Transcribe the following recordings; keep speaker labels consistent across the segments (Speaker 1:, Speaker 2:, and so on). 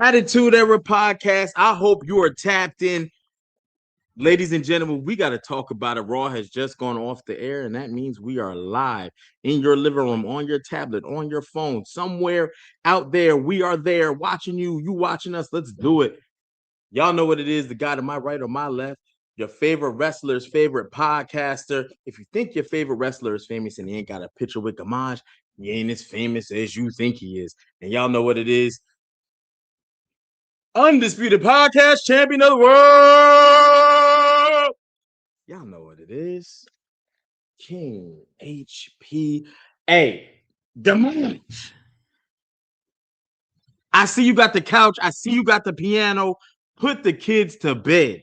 Speaker 1: Attitude Era podcast. I hope you are tapped in. Ladies and gentlemen, we got to talk about it. Raw has just gone off the air, and that means we are live in your living room, on your tablet, on your phone, somewhere out there. We are there watching you, you watching us. Let's do it. Y'all know what it is. The guy to my right or my left, your favorite wrestler's favorite podcaster. If you think your favorite wrestler is famous and he ain't got a picture with Gamage, he ain't as famous as you think he is. And y'all know what it is. Undisputed podcast champion of the world. Y'all know what it is. King HP. Hey, Demonch. I see you got the couch. I see you got the piano. Put the kids to bed.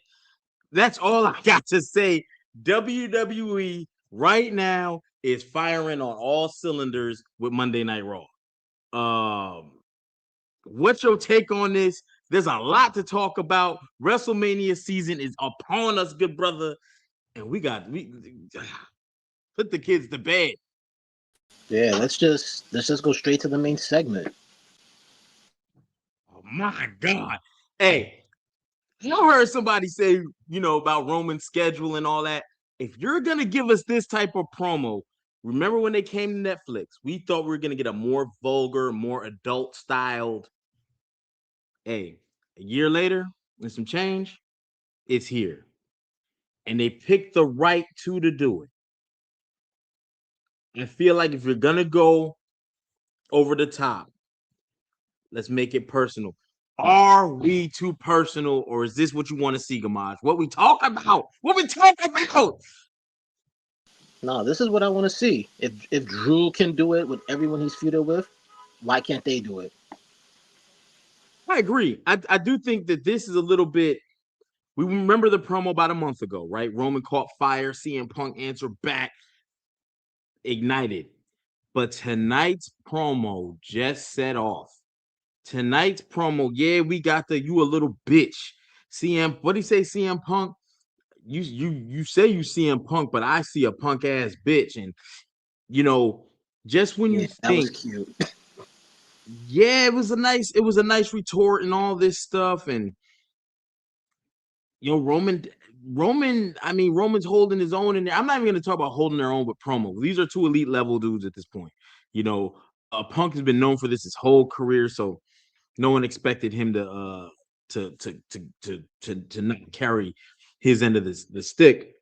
Speaker 1: That's all I got to say. WWE right now is firing on all cylinders with Monday Night Raw. What's your take on this? There's a lot to talk about. WrestleMania season is upon us, good brother, and we put the kids to bed.
Speaker 2: Yeah, let's just go straight to the main segment.
Speaker 1: Oh my God! Hey, you heard somebody say, about Roman's schedule and all that. If you're gonna give us this type of promo, remember when they came to Netflix, we thought we were gonna get a more vulgar, more adult styled. Hey, a year later, and some change, it's here. And they picked the right two to do it. I feel like if you're gonna go over the top, let's make it personal. Are we too personal, or is this what you want to see, Gamaj? What we talk about? What we talk about?
Speaker 2: No, this is what I want to see. If Drew can do it with everyone he's feuded with, why can't they do it?
Speaker 1: I agree. I do think that this is a little bit. We remember the promo about a month ago, right? Roman caught fire. CM Punk answered back, ignited. But tonight's promo just set off. Tonight's promo, yeah, we got the you a little bitch. CM, what do you say, CM Punk? You say you CM Punk, but I see a punk ass bitch. And you know, just when you
Speaker 2: Yeah, that was
Speaker 1: think,
Speaker 2: cute.
Speaker 1: yeah, it was a nice retort and all this stuff. And Roman, I mean, Roman's holding his own in there. I'm not even gonna talk about holding their own with promo. These are two elite level dudes at this point. You know, Punk has been known for this his whole career, so no one expected him to not carry his end of the stick.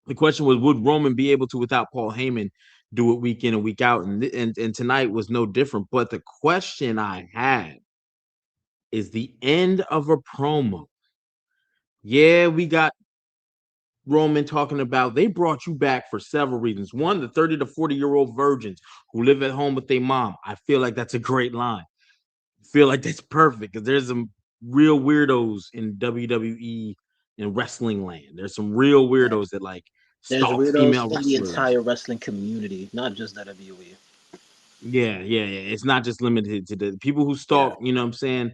Speaker 1: The question was, would Roman be able to without Paul Heyman do it week in and week out? And tonight was no different. But the question I had is the end of a promo. Yeah, we got Roman talking about they brought you back for several reasons. One, the 30 to 40-year-old virgins who live at home with their mom. I feel like that's a great line. I feel like that's perfect because there's some real weirdos in WWE and wrestling land. There's some real
Speaker 2: Yeah.
Speaker 1: weirdos that like
Speaker 2: There's
Speaker 1: stalk
Speaker 2: weirdos
Speaker 1: female
Speaker 2: in the
Speaker 1: wrestlers.
Speaker 2: entire wrestling community, not just WWE.
Speaker 1: Yeah. It's not just limited to the people who
Speaker 2: Yeah.
Speaker 1: stalk, you know what I'm saying?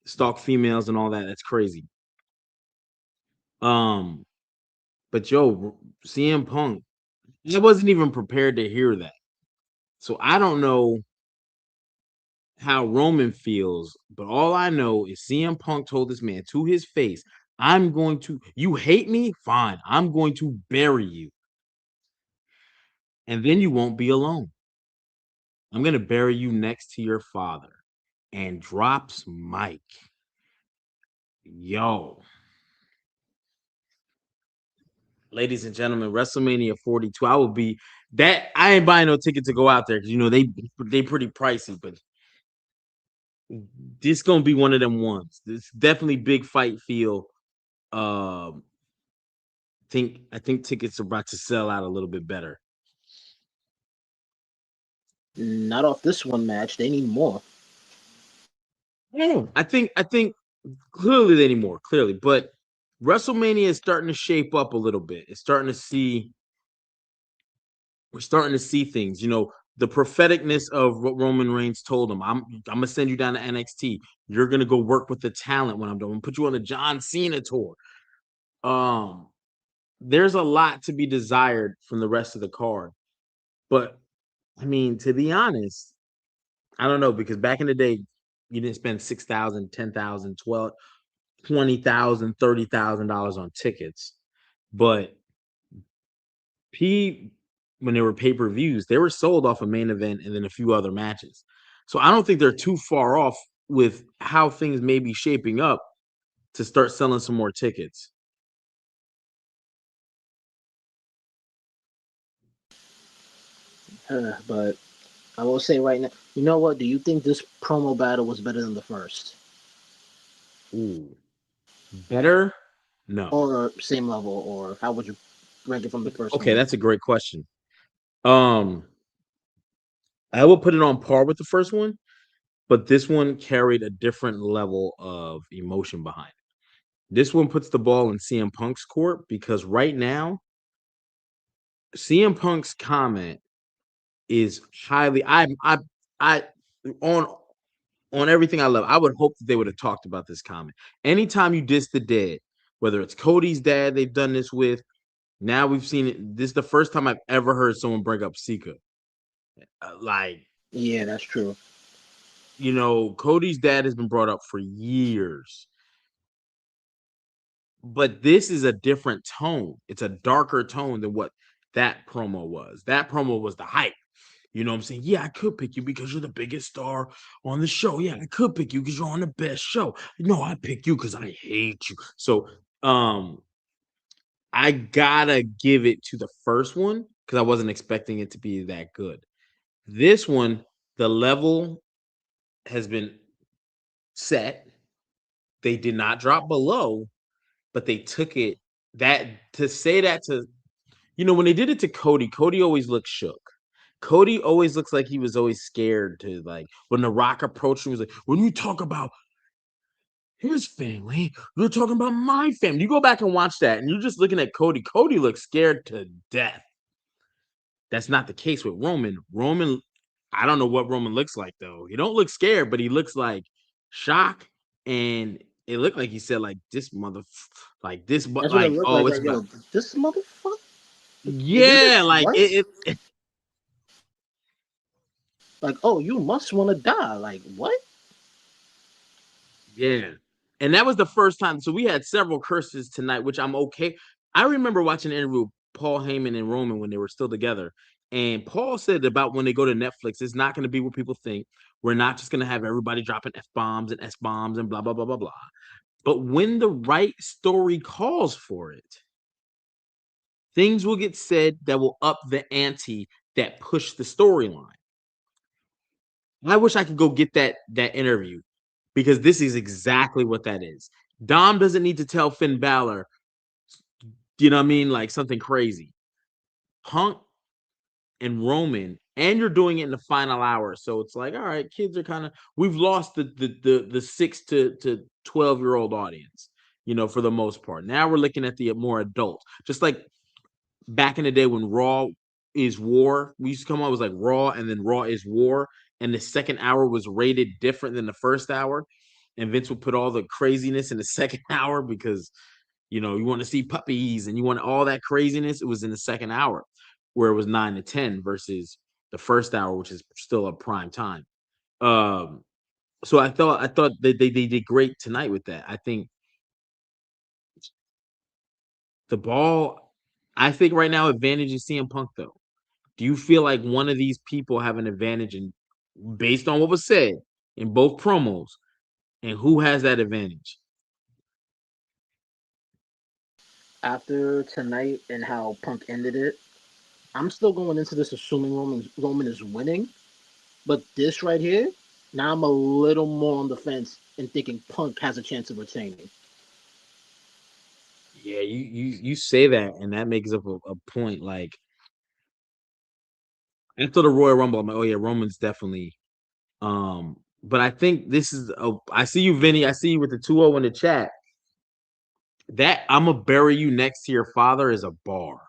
Speaker 1: Stalk females and all that. That's crazy. Um, but yo, CM Punk, I wasn't even prepared to hear that. So I don't know how Roman feels, but all I know is CM Punk told this man to his face, I'm going to, you hate me? Fine. I'm going to bury you. And then you won't be alone. I'm going to bury you next to your father. And drops Mike. Yo, ladies and gentlemen, WrestleMania 42. I will be that. I ain't buying no ticket to go out there because they pretty pricey, but this gonna be one of them ones. This definitely big fight feel. Um, I think tickets are about to sell out a little bit better.
Speaker 2: Not off this one match. They need more.
Speaker 1: Yeah, I think clearly they need more, clearly, but WrestleMania is starting to shape up a little bit. It's starting to see we're starting to see things, the propheticness of what Roman Reigns told him. I'm gonna send you down to NXT. You're gonna go work with the talent when I'm done. I'm gonna put you on the John Cena tour. Um, there's a lot to be desired from the rest of the card. But I mean, to be honest, I don't know because back in the day, You didn't spend 6,000, 10,000, 12, 20,000, $30,000 on tickets. But P when they were pay-per-views, they were sold off a main event and then a few other matches. So I don't think they're too far off with how things may be shaping up to start selling some more tickets.
Speaker 2: But I will say right now, you know what? Do you think this promo battle was better than the first,
Speaker 1: Ooh. Better? No.
Speaker 2: or same level, or how would you rank it from the first
Speaker 1: Okay,
Speaker 2: one?
Speaker 1: that's a great question. Um, I will put it on par with the first one, but this one carried a different level of emotion behind it. This one puts the ball in CM Punk's court because right now, CM Punk's comment is highly I on on everything I love. I would hope that they would have talked about this comment. Anytime you diss the dead, whether it's Cody's dad, they've done this with. Now we've seen it. This is the first time I've ever heard someone bring up Sika. Like,
Speaker 2: Yeah, that's true.
Speaker 1: Cody's dad has been brought up for years, but this is a different tone. It's a darker tone than what that promo was. That promo was the hype. You know what I'm saying? Yeah, I could pick you because you're the biggest star on the show. Yeah, I could pick you because you're on the best show. No, I pick you because I hate you. So, I gotta give it to the first one because I wasn't expecting it to be that good. This one, the level has been set. They did not drop below, but they took it that to say that to when they did it to Cody, Cody always looked shook. Cody always looks like he was always scared to like when The Rock approached him, he was like, when you talk about his family, you're talking about my family. You go back and watch that, and you're just looking at Cody. Cody looks scared to death. That's not the case with Roman. Roman, I don't know what Roman looks like though. He don't look scared, but he looks like shock, and it looked like he said like this mother, like this, but
Speaker 2: That's what it
Speaker 1: like
Speaker 2: looked
Speaker 1: oh,
Speaker 2: like.
Speaker 1: it's
Speaker 2: Like,
Speaker 1: about
Speaker 2: yo, this motherfucker. Did they
Speaker 1: yeah,
Speaker 2: just
Speaker 1: like
Speaker 2: what?
Speaker 1: it
Speaker 2: Like, oh, you must want to die. Like, what?
Speaker 1: yeah. And that was the first time. So we had several curses tonight, which I'm okay. I remember watching an interview with Paul Heyman and Roman when they were still together. And Paul said about when they go to Netflix, it's not going to be what people think. We're not just going to have everybody dropping F bombs and S bombs and blah, blah, blah, blah, blah. But when the right story calls for it, things will get said that will up the ante that push the storyline. I wish I could go get that interview because this is exactly what that is. Dom doesn't need to tell Finn Balor, you know what I mean, like something crazy. Punk and Roman, and you're doing it in the final hour, so it's like, all right, kids are kind of we've lost the 6 to 12-year-old audience, for the most part. Now we're looking at the more adults, just like back in the day when Raw is War, we used to come on, it was like Raw and then Raw is War, and the second hour was rated different than the first hour. And Vince would put all the craziness in the second hour because you want to see puppies and you want all that craziness. It was in the second hour where it was 9 to 10 versus the first hour, which is still a prime time. Um, so I thought they did great tonight with that. I think the ball, I think right now advantage is CM Punk though. Do you feel like one of these people have an advantage in based on what was said in both promos, and who has that advantage?
Speaker 2: After tonight and how Punk ended it, I'm still going into this assuming Roman is winning. But this right here, now I'm a little more on the fence and thinking Punk has a chance of retaining.
Speaker 1: Yeah, you say that, and that makes up a point. Like after the Royal Rumble, I'm like, oh yeah, Roman's definitely. But I think this is. I see you, Vinny. I see you with the 2-0 in the chat. That I'm gonna bury you next to your father is a bar.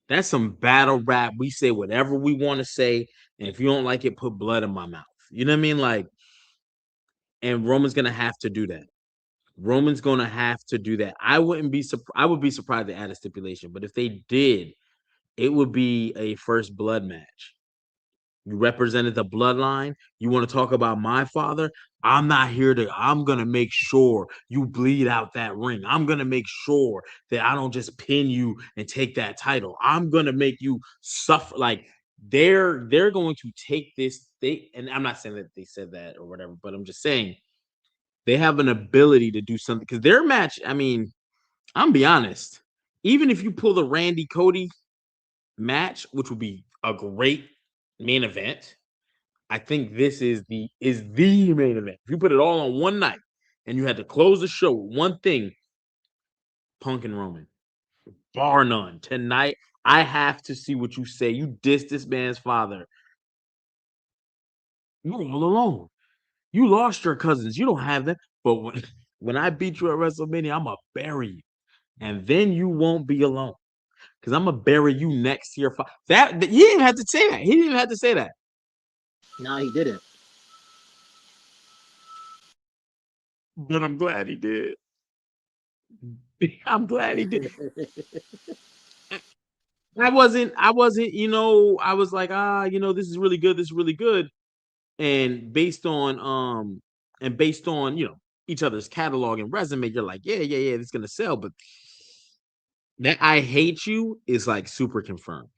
Speaker 1: That's some battle rap. We say whatever we want to say, and if you don't like it, put blood in my mouth. You know what I mean? Like, and Roman's gonna have to do that. Roman's gonna have to do that. I would be surprised to add a stipulation, but if they did, it would be a first blood match. You represented the bloodline. You want to talk about my father? I'm not here to, I'm going to make sure you bleed out that ring. I'm going to make sure that I don't just pin you and take that title. I'm going to make you suffer. Like they're going to take this, and I'm not saying that they said that or whatever, but I'm just saying they have an ability to do something because their match, I mean, I'm be honest, even if you pull the Randy Cody match, which would be a great main event, I think this is the main event. If you put it all on one night and you had to close the show with one thing, Punk and Roman, bar none. Tonight, I have to see what you say. You dissed this man's father. You're all alone. You lost your cousins. You don't have them. But when when I beat you at WrestleMania, I'm gonna bury you, and then you won't be alone because I'm gonna bury you next to your father. That he didn't have to say that. He didn't even have to say that.
Speaker 2: No, he didn't.
Speaker 1: But I'm glad he did. I'm glad he did. I wasn't, I was like, this is really good, this is really good. And based on, each other's catalog and resume, you're like, yeah, yeah, yeah, it's gonna sell. But that I hate you is like super confirmed.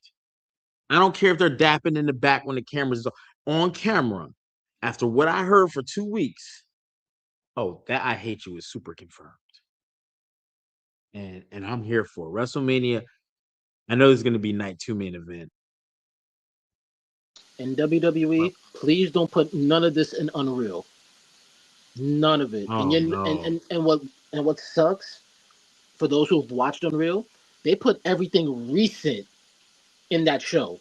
Speaker 1: I don't care if they're dapping in the back when the camera's on camera. After what I heard for 2 weeks, oh, that I hate you is super confirmed. And I'm here for WrestleMania. I know there's gonna be night two main event.
Speaker 2: In
Speaker 1: Well,
Speaker 2: WWE, please don't put none of this in Unreal. None of it. And
Speaker 1: oh
Speaker 2: you
Speaker 1: no.
Speaker 2: and what sucks for those who've watched Unreal, they put everything recent in that show.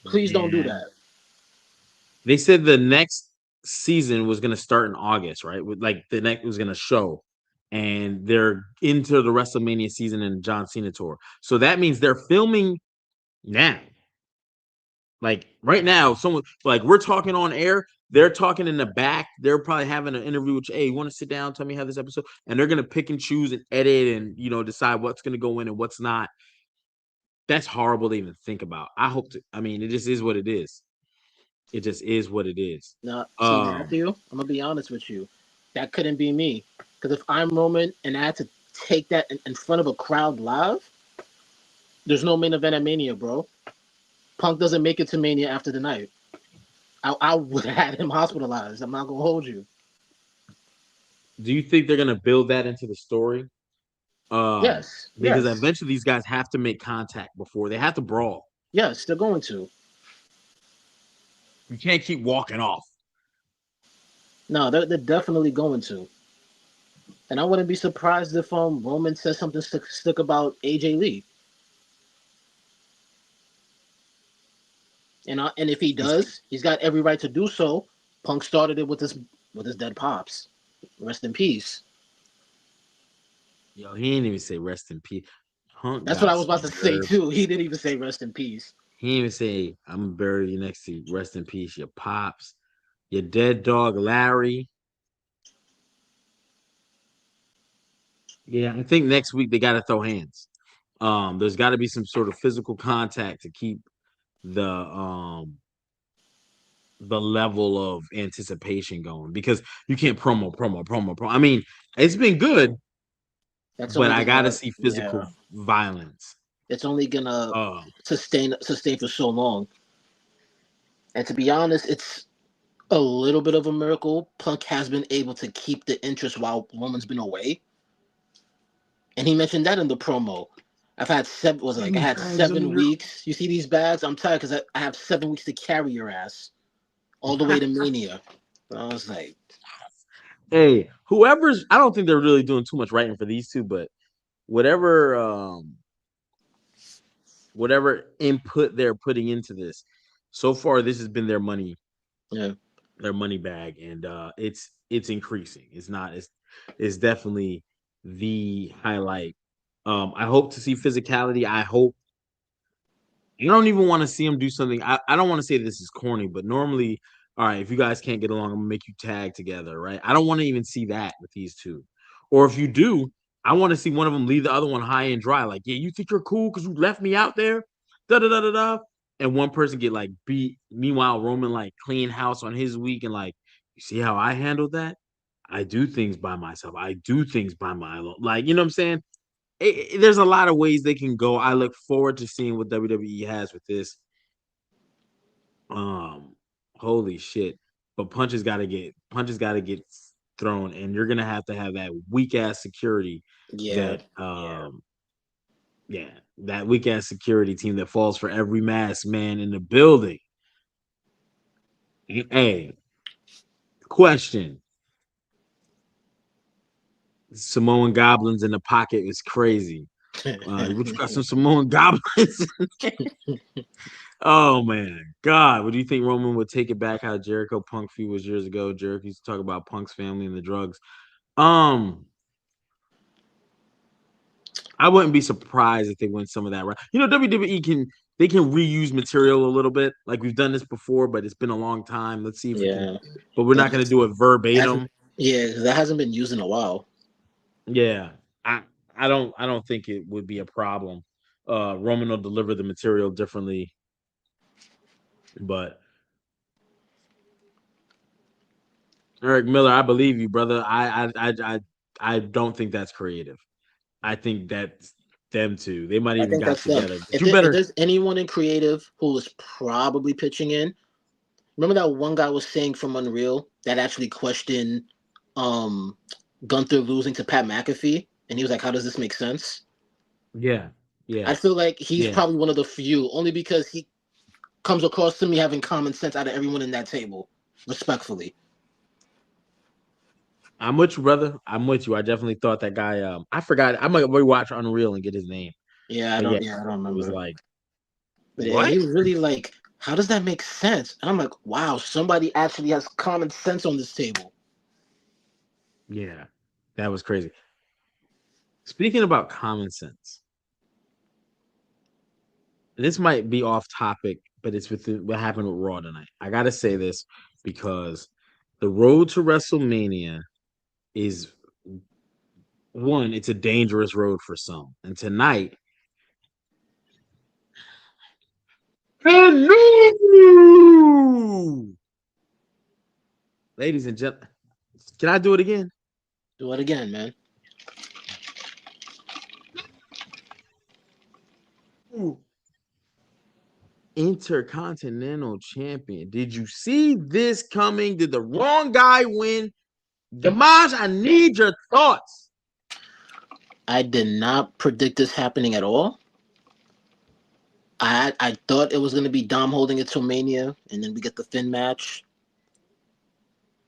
Speaker 2: Please don't do
Speaker 1: Yeah.
Speaker 2: that.
Speaker 1: They said the next season was going to start in August, right? With like the next was going to show, and they're into the WrestleMania season and John Cena tour. So that means they're filming now. Like right now, someone like we're talking on air. They're talking in the back. They're probably having an interview with you. Hey, you want to sit down? Tell me how this episode. And they're gonna pick and choose and edit and decide what's gonna go in and what's not. That's horrible to even think about. I hope to. I mean, it just is what it is. It just is what it is.
Speaker 2: Now, see,
Speaker 1: Um,
Speaker 2: Matthew, I'm gonna be honest with you. That couldn't be me. Because if I'm Roman and I had to take that in front of a crowd live, there's no main event at Mania, bro. Punk doesn't make it to Mania after the night. I would have had him hospitalized. I'm not gonna hold you.
Speaker 1: do you think they're gonna build that into the story?
Speaker 2: Yes,
Speaker 1: Because
Speaker 2: yes,
Speaker 1: eventually these guys have to make contact before they have to brawl.
Speaker 2: yes. They're going to.
Speaker 1: You can't keep walking off.
Speaker 2: No, they're definitely going to. And I wouldn't be surprised if Roman says something stick about AJ Lee. And if he
Speaker 1: He's,
Speaker 2: does, he's got every right to do so. Punk started it with his dead pops. Rest in peace.
Speaker 1: yo, he didn't even say rest in peace. Punk
Speaker 2: That's what
Speaker 1: got
Speaker 2: I was
Speaker 1: some
Speaker 2: about to say
Speaker 1: nerve.
Speaker 2: too. He didn't even say rest in peace.
Speaker 1: He didn't even say I'm gonna bury you next to rest in peace, your pops, your dead dog Larry. Yeah, I think next week they gotta throw hands. There's gotta be some sort of physical contact to keep the level of anticipation going because you can't promo. I mean, it's been good,
Speaker 2: That's
Speaker 1: but
Speaker 2: only
Speaker 1: I gotta
Speaker 2: gonna
Speaker 1: see physical
Speaker 2: yeah.
Speaker 1: violence.
Speaker 2: It's only gonna
Speaker 1: Uh,
Speaker 2: sustain for so long. And to be honest, it's a little bit of a miracle. Punk has been able to keep the interest while Roman's been away. And he mentioned that in the promo. I've had seven. Was it like I
Speaker 1: these
Speaker 2: had
Speaker 1: bags under
Speaker 2: 7 weeks. You see these bags? I'm tired because I have 7 weeks to carry your ass all the way
Speaker 1: there.
Speaker 2: to Mania. I was like,
Speaker 1: Hey, whoever's I don't think they're really doing too much writing for these two, but whatever whatever input they're putting into this, so far this has been
Speaker 2: yeah,
Speaker 1: their money bag, and it's increasing. It's definitely the highlight. I hope to see physicality. I hope I don't even want to see them do something. I don't want to say this is corny, but normally, all right, if you guys can't get along, I'm gonna make you tag together, right? I don't want to even see that with these two. Or if you do, I want to see one of them leave the other one high and dry. Like, yeah, you think you're cool because you left me out there? Da da da da da. and one person get like beat. Meanwhile, Roman like clean house on his week and like, you see how I handled that? I do things by myself. I do things by my own. Like, you know what I'm saying? There's a lot of ways they can go. I look forward to seeing what WWE has with this. Um, holy shit! But punches got to get thrown, and you're gonna have to have that weak ass security
Speaker 2: Yeah.
Speaker 1: that yeah, that weak ass security team that falls for every masked man in the building. Hey, question: Samoan goblins in the pocket is crazy. What you got some Samoan goblins? Oh man, God, what do you think Roman would take it back? How Jericho Punk feud was years ago. Jericho used to talk about Punk's family and the drugs. Um, I wouldn't be surprised if they win some of that. Right, you know, WWE can they can reuse material a little bit. Like we've done this before, but it's been a long time. Let's see if we can.
Speaker 2: Yeah.
Speaker 1: But we're not
Speaker 2: That
Speaker 1: going to do it
Speaker 2: hasn't.
Speaker 1: verbatim.
Speaker 2: Yeah, that hasn't been used in a while.
Speaker 1: Yeah, I don't think it would be a problem. Roman will deliver the material differently, but Eric Miller, I believe you, brother. I don't think that's creative. I think that's them too. They might
Speaker 2: I
Speaker 1: even
Speaker 2: think
Speaker 1: got
Speaker 2: that's them.
Speaker 1: together. But you better,
Speaker 2: If there's anyone in creative who is probably pitching in, remember that one guy was saying from Unreal that actually questioned um Gunther losing to Pat McAfee, and he was like, "How does this make sense?"
Speaker 1: yeah,
Speaker 2: I
Speaker 1: yeah,
Speaker 2: feel like he's
Speaker 1: yeah.
Speaker 2: probably one of the few, only because he comes across to me having common sense out of everyone in that table, respectfully.
Speaker 1: I'm with you, brother. I'm with you. I definitely thought that guy. I forgot. I might rewatch Unreal and get his name.
Speaker 2: Yeah, I
Speaker 1: But yeah,
Speaker 2: don't. Yeah, I don't
Speaker 1: it was
Speaker 2: remember.
Speaker 1: like
Speaker 2: But yeah,
Speaker 1: what?
Speaker 2: he was really like, "How does that make sense?" And I'm like, "Wow, somebody actually has common sense on this table."
Speaker 1: Yeah, that was crazy. Speaking about common sense, this might be off topic, but it's with what happened with Raw tonight. I gotta say this because the road to WrestleMania is one. It's a dangerous road for some, and tonight, hello, ladies and gentlemen, can I do it again?
Speaker 2: Do it again, man.
Speaker 1: Intercontinental champion. Did you see this coming? Did the wrong guy win? Damage, I need your thoughts.
Speaker 2: I did not predict this happening at all. I thought it was going to be Dom holding it till Mania, and then we get the Finn match.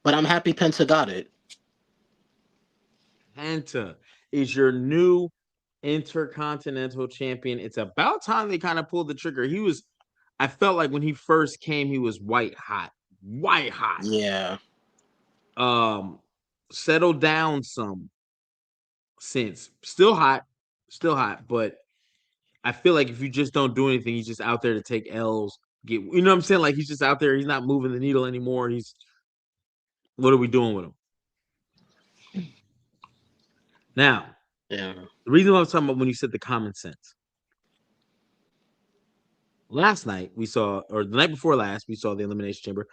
Speaker 2: But I'm happy Penta got it.
Speaker 1: Penta is your new intercontinental champion. It's about time they kind of pulled the trigger. I felt like when he first came, he was white hot.
Speaker 2: Yeah,
Speaker 1: Um, settled down some since, still hot, but I feel like if you just don't do anything, he's just out there to take L's. You know what I'm saying? Like he's just out there. He's not moving the needle anymore. What are we doing with him now?
Speaker 2: yeah.
Speaker 1: The reason why I was talking about when you said the common sense. Last night we saw, or the night before last, we saw the Elimination Chamber.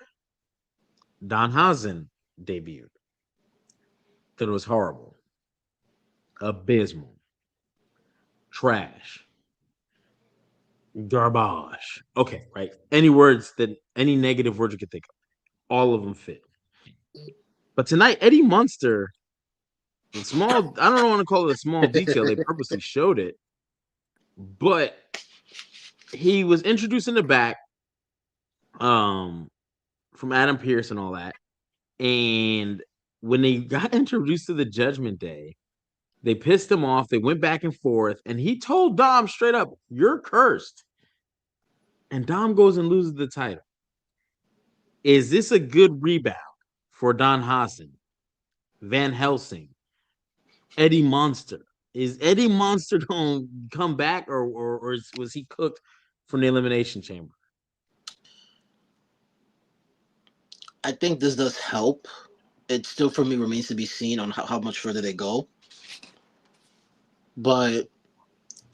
Speaker 1: Danhausen debuted. That it was horrible, abysmal, trash, garbage. Okay, right. Any negative words you could think of, all of them fit. But tonight, Eddie Munster, I don't want to call it a small detail. They purposely showed it, but he was introduced in the back, um, from Adam Pearce and all that. And when they got introduced to the Judgment Day, they pissed him off. They went back and forth, and he told Dom straight up, "You're cursed." And Dom goes and loses the title. Is this a good rebound for Don Hassan, Van Helsing, Eddie Monster? Is Eddie Monster going to come back, or was he cooked from the Elimination Chamber?
Speaker 2: I think this does help. It still, for me, remains to be seen on how much further they go. But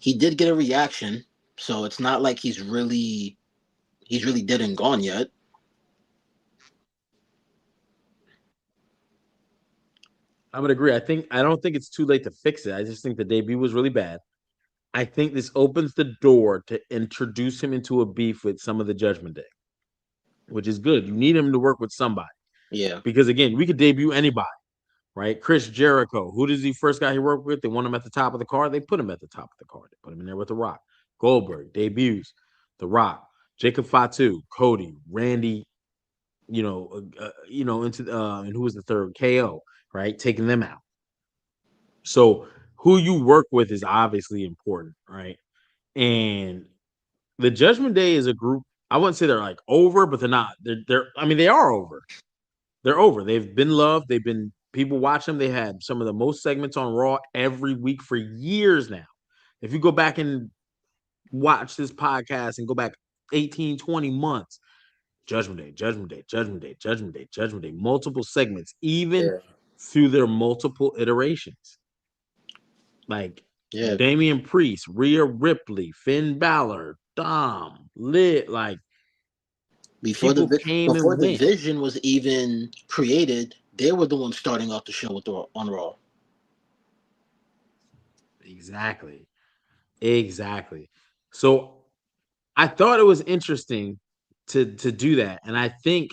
Speaker 2: he did get a reaction, so it's not like he's really he's really dead and gone yet.
Speaker 1: I would agree. I don't think it's too late to fix it. I just think the debut was really bad. I think this opens the door to introduce him into a beef with some of the Judgment Day, which is good. You need him to work with somebody
Speaker 2: Yeah,
Speaker 1: because again, we could debut anybody, right? Chris Jericho. Who does he first guy he worked with? They want him at the top of the card. They put him at the top of the card. They put him in there with The Rock. Goldberg debuts. The Rock. Jacob Fatu. Cody. Randy. Into and who was the third? KO. Right, taking them out. So who you work with is obviously important, right? And the Judgment Day is a group. I wouldn't say they're like over, but they're not. They're. I mean, they are over. They're over. They've been loved. They've been people watch them. They had some of the most segments on Raw every week for years now. If you go back and watch this podcast and go back 18, 20 months, Judgment Day, Judgment Day, Judgment Day, Judgment Day, Judgment Day, multiple segments, even
Speaker 2: yeah,
Speaker 1: through their multiple iterations. Like
Speaker 2: yeah.
Speaker 1: Damian Priest, Rhea Ripley, Finn Balor, Dom, Lit, like people came
Speaker 2: Before
Speaker 1: and
Speaker 2: the
Speaker 1: went.
Speaker 2: Vision was even created, they were the ones starting off the show with on Raw.
Speaker 1: Exactly. Exactly. So I thought it was interesting to do that. And I think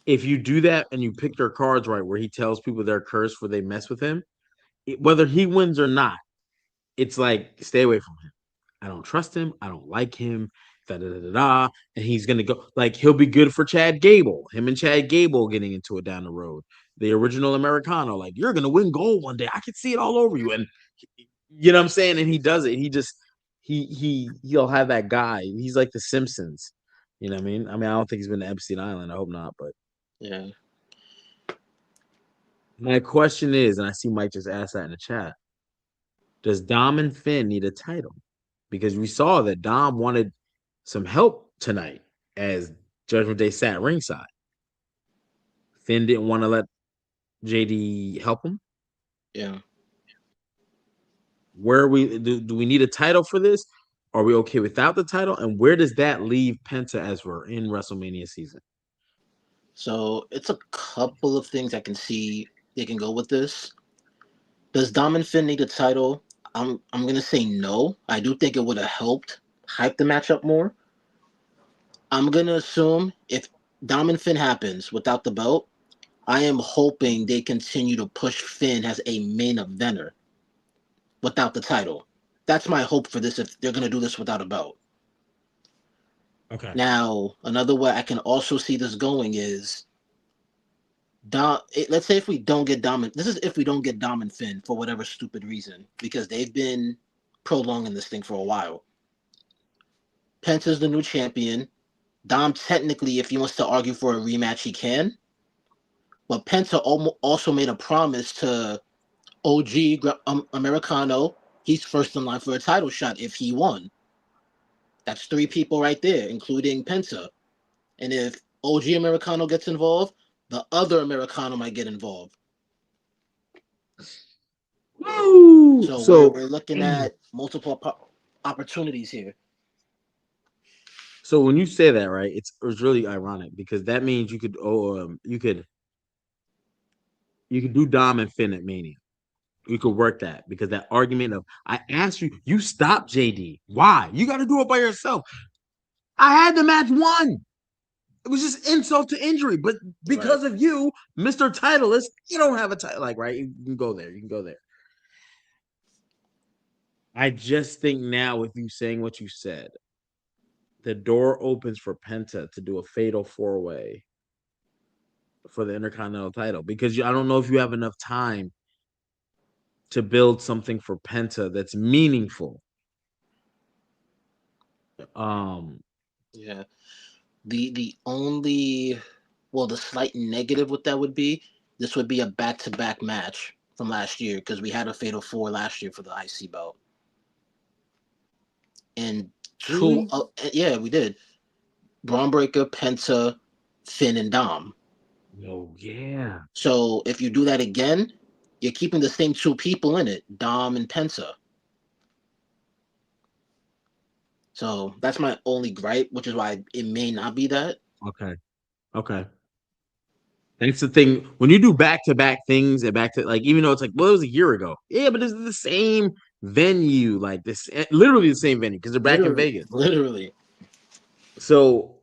Speaker 1: if you do that and you pick your cards right, where he tells people they're cursed for they mess with him, whether he wins or not, it's like stay away from him. I don't trust him. I don't like him. Da da da da da. And he's gonna go like he'll be good for Chad Gable. Him and Chad Gable getting into it down the road. The original Americano, like you're gonna win gold one day. I can see it all over you. And you know what I'm saying? And he does it. He just he'll have that guy. He's like the Simpsons. You know what I mean? I don't think he's been to Epstein Island. I hope not. But
Speaker 2: Yeah.
Speaker 1: my question is, and I see Mike just asked that in the chat: does Dom and Finn need a title? Because we saw that Dom wanted some help tonight as Judgment Day sat ringside. Finn didn't want to let JD help him.
Speaker 2: Yeah.
Speaker 1: Where are we do we need a title for this? Are we okay without the title? And where does that leave Penta as we're in WrestleMania season?
Speaker 2: So it's a couple of things I can see they can go with this. Does Dom and Finn need a title? I'm gonna say no. I do think it would have helped hype the match up more. I'm gonna assume if Dom and Finn happens without the belt, I am hoping they continue to push Finn as a main eventer without the title. That's my hope for this if they're gonna do this without a belt.
Speaker 1: Okay.
Speaker 2: Now, another way I can also see this going is let's say if we don't get Dom, this is if we don't get Dom and Finn for whatever stupid reason, because they've been prolonging this thing for a while. Penta's the new champion. Dom, technically, if he wants to argue for a rematch, he can. But Penta also made a promise to OG Americano. He's first in line for a title shot if he won. That's three people right there, including Penta. And if OG Americano gets involved, the other Americano might get involved.
Speaker 1: Woo!
Speaker 2: So we're
Speaker 1: So
Speaker 2: we're looking at multiple opportunities here.
Speaker 1: so when you say that, right, it's really ironic because that means you could do Dom and Finn at Mania. You could work that because that argument of I asked you, you stop JD. Why? You got to do it by yourself. I had the match won. It was just insult to injury, but
Speaker 2: Right.
Speaker 1: because of you, Mr. Titleist, you don't have a title. Like, right? You can go there. You can go there. I just think now, with you saying what you said, the door opens for Penta to do a fatal four way for the Intercontinental title because I don't know if you have enough time to build something for Penta that's meaningful. Um,
Speaker 2: Yeah. The only the slight negative with that would be this would be a back to back match from last year because we had a fatal four last year for the IC belt. And two
Speaker 1: really?
Speaker 2: yeah, we did. Braun Breaker, Penta, Finn, and Dom.
Speaker 1: Oh yeah.
Speaker 2: So if you do that again, you're keeping the same two people in it, Dom and Penta. So that's my only gripe, which is why it may not be that.
Speaker 1: Okay. Okay. That's the thing. When you do back to back things and back to like, even though it's like, well, it was a year ago. Yeah, but it's the same venue, like this, literally the same venue because they're back in
Speaker 2: Literally,
Speaker 1: Vegas.
Speaker 2: literally.
Speaker 1: So,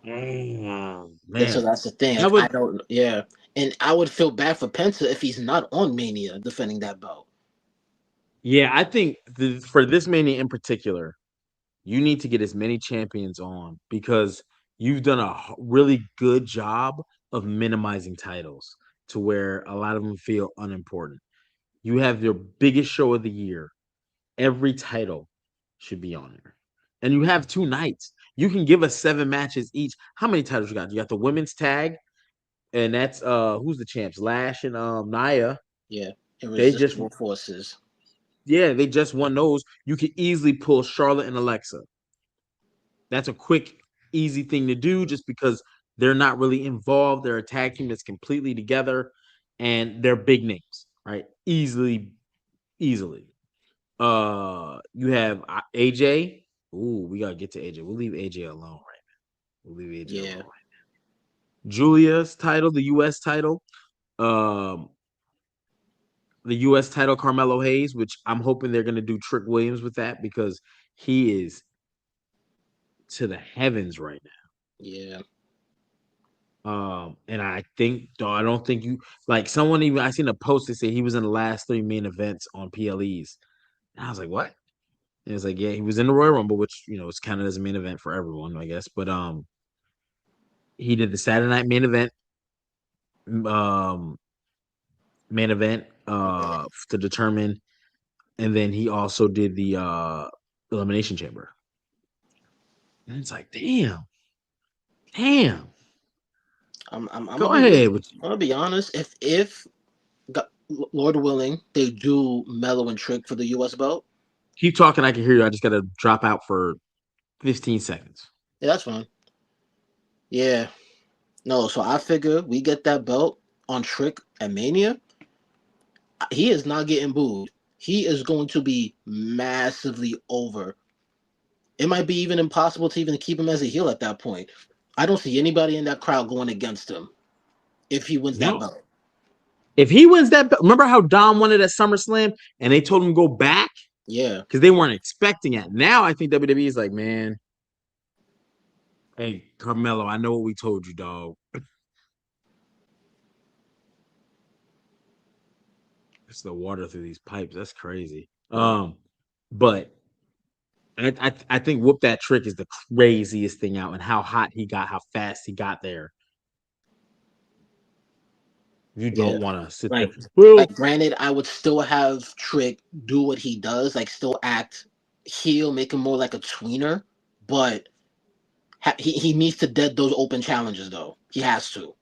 Speaker 2: And so
Speaker 1: man,
Speaker 2: that's the thing.
Speaker 1: that
Speaker 2: Like I
Speaker 1: would,
Speaker 2: don't, yeah. And I would feel bad for Penta if he's not on Mania defending that belt.
Speaker 1: yeah, I think for this mania in particular, you need to get as many champions on because you've done a really good job of minimizing titles to where a lot of them feel unimportant. You have your biggest show of the year. Every title should be on there. And you have 2 nights. You can give us 7 matches each. How many titles you got? You got the women's tag, and that's who's the champs? Lash and Nia.
Speaker 2: Yeah.
Speaker 1: They just
Speaker 2: Irresistible forces.
Speaker 1: they just won those. You could easily pull Charlotte and Alexa. That's a quick, easy thing to do just because they're not really involved. They're a tag team that's completely together and they're big names, right? Easily. You have AJ. Ooh, we gotta get to AJ. We'll leave AJ alone right now. We'll leave AJ alone
Speaker 2: Yeah.
Speaker 1: right now. Julia's title, the US title. Um, the US title, Carmelo Hayes, which I'm hoping they're gonna do Trick Williams with that because he is to the heavens right
Speaker 2: Yeah.
Speaker 1: now. And I think, though, I don't think you like someone even I seen a post that said he was in the last 3 main events on PLEs. And I was like, what? And it's like, yeah, he was in the Royal Rumble, which is counted as a main event for everyone, I guess. But he did the Saturday night um main event to determine, and then he also did the elimination chamber. And it's like, damn.
Speaker 2: I'm
Speaker 1: Go
Speaker 2: gonna be
Speaker 1: ahead with you.
Speaker 2: I'm gonna be honest. If Lord willing, they do Mellow and Trick for the U.S. belt.
Speaker 1: Keep talking, I can hear you. I just gotta drop out for 15 seconds.
Speaker 2: Yeah, that's fine. Yeah, no. So I figure we get that belt on Trick at Mania. He is not getting booed. He is going to be massively over. It might be even impossible to even keep him as a heel at that point. I don't see anybody in that crowd going against him if he wins
Speaker 1: You
Speaker 2: that
Speaker 1: know,
Speaker 2: belt.
Speaker 1: if he wins that, remember how Dom won it at SummerSlam and they told him to go back
Speaker 2: Yeah,
Speaker 1: because they weren't expecting it. Now I think WWE is like, man, hey Carmelo, I know what we told you, dog. It's the water through these pipes. That's crazy.
Speaker 2: right.
Speaker 1: But I think whoop that trick is the craziest thing out, and how hot he got, how fast he got there. You
Speaker 2: Yeah.
Speaker 1: don't want to sit there.
Speaker 2: Like,
Speaker 1: Well,
Speaker 2: like, granted, I would still have Trick do what he does, like, still act heel, make him more like a tweener, but he needs to dead those open challenges, though. He has to.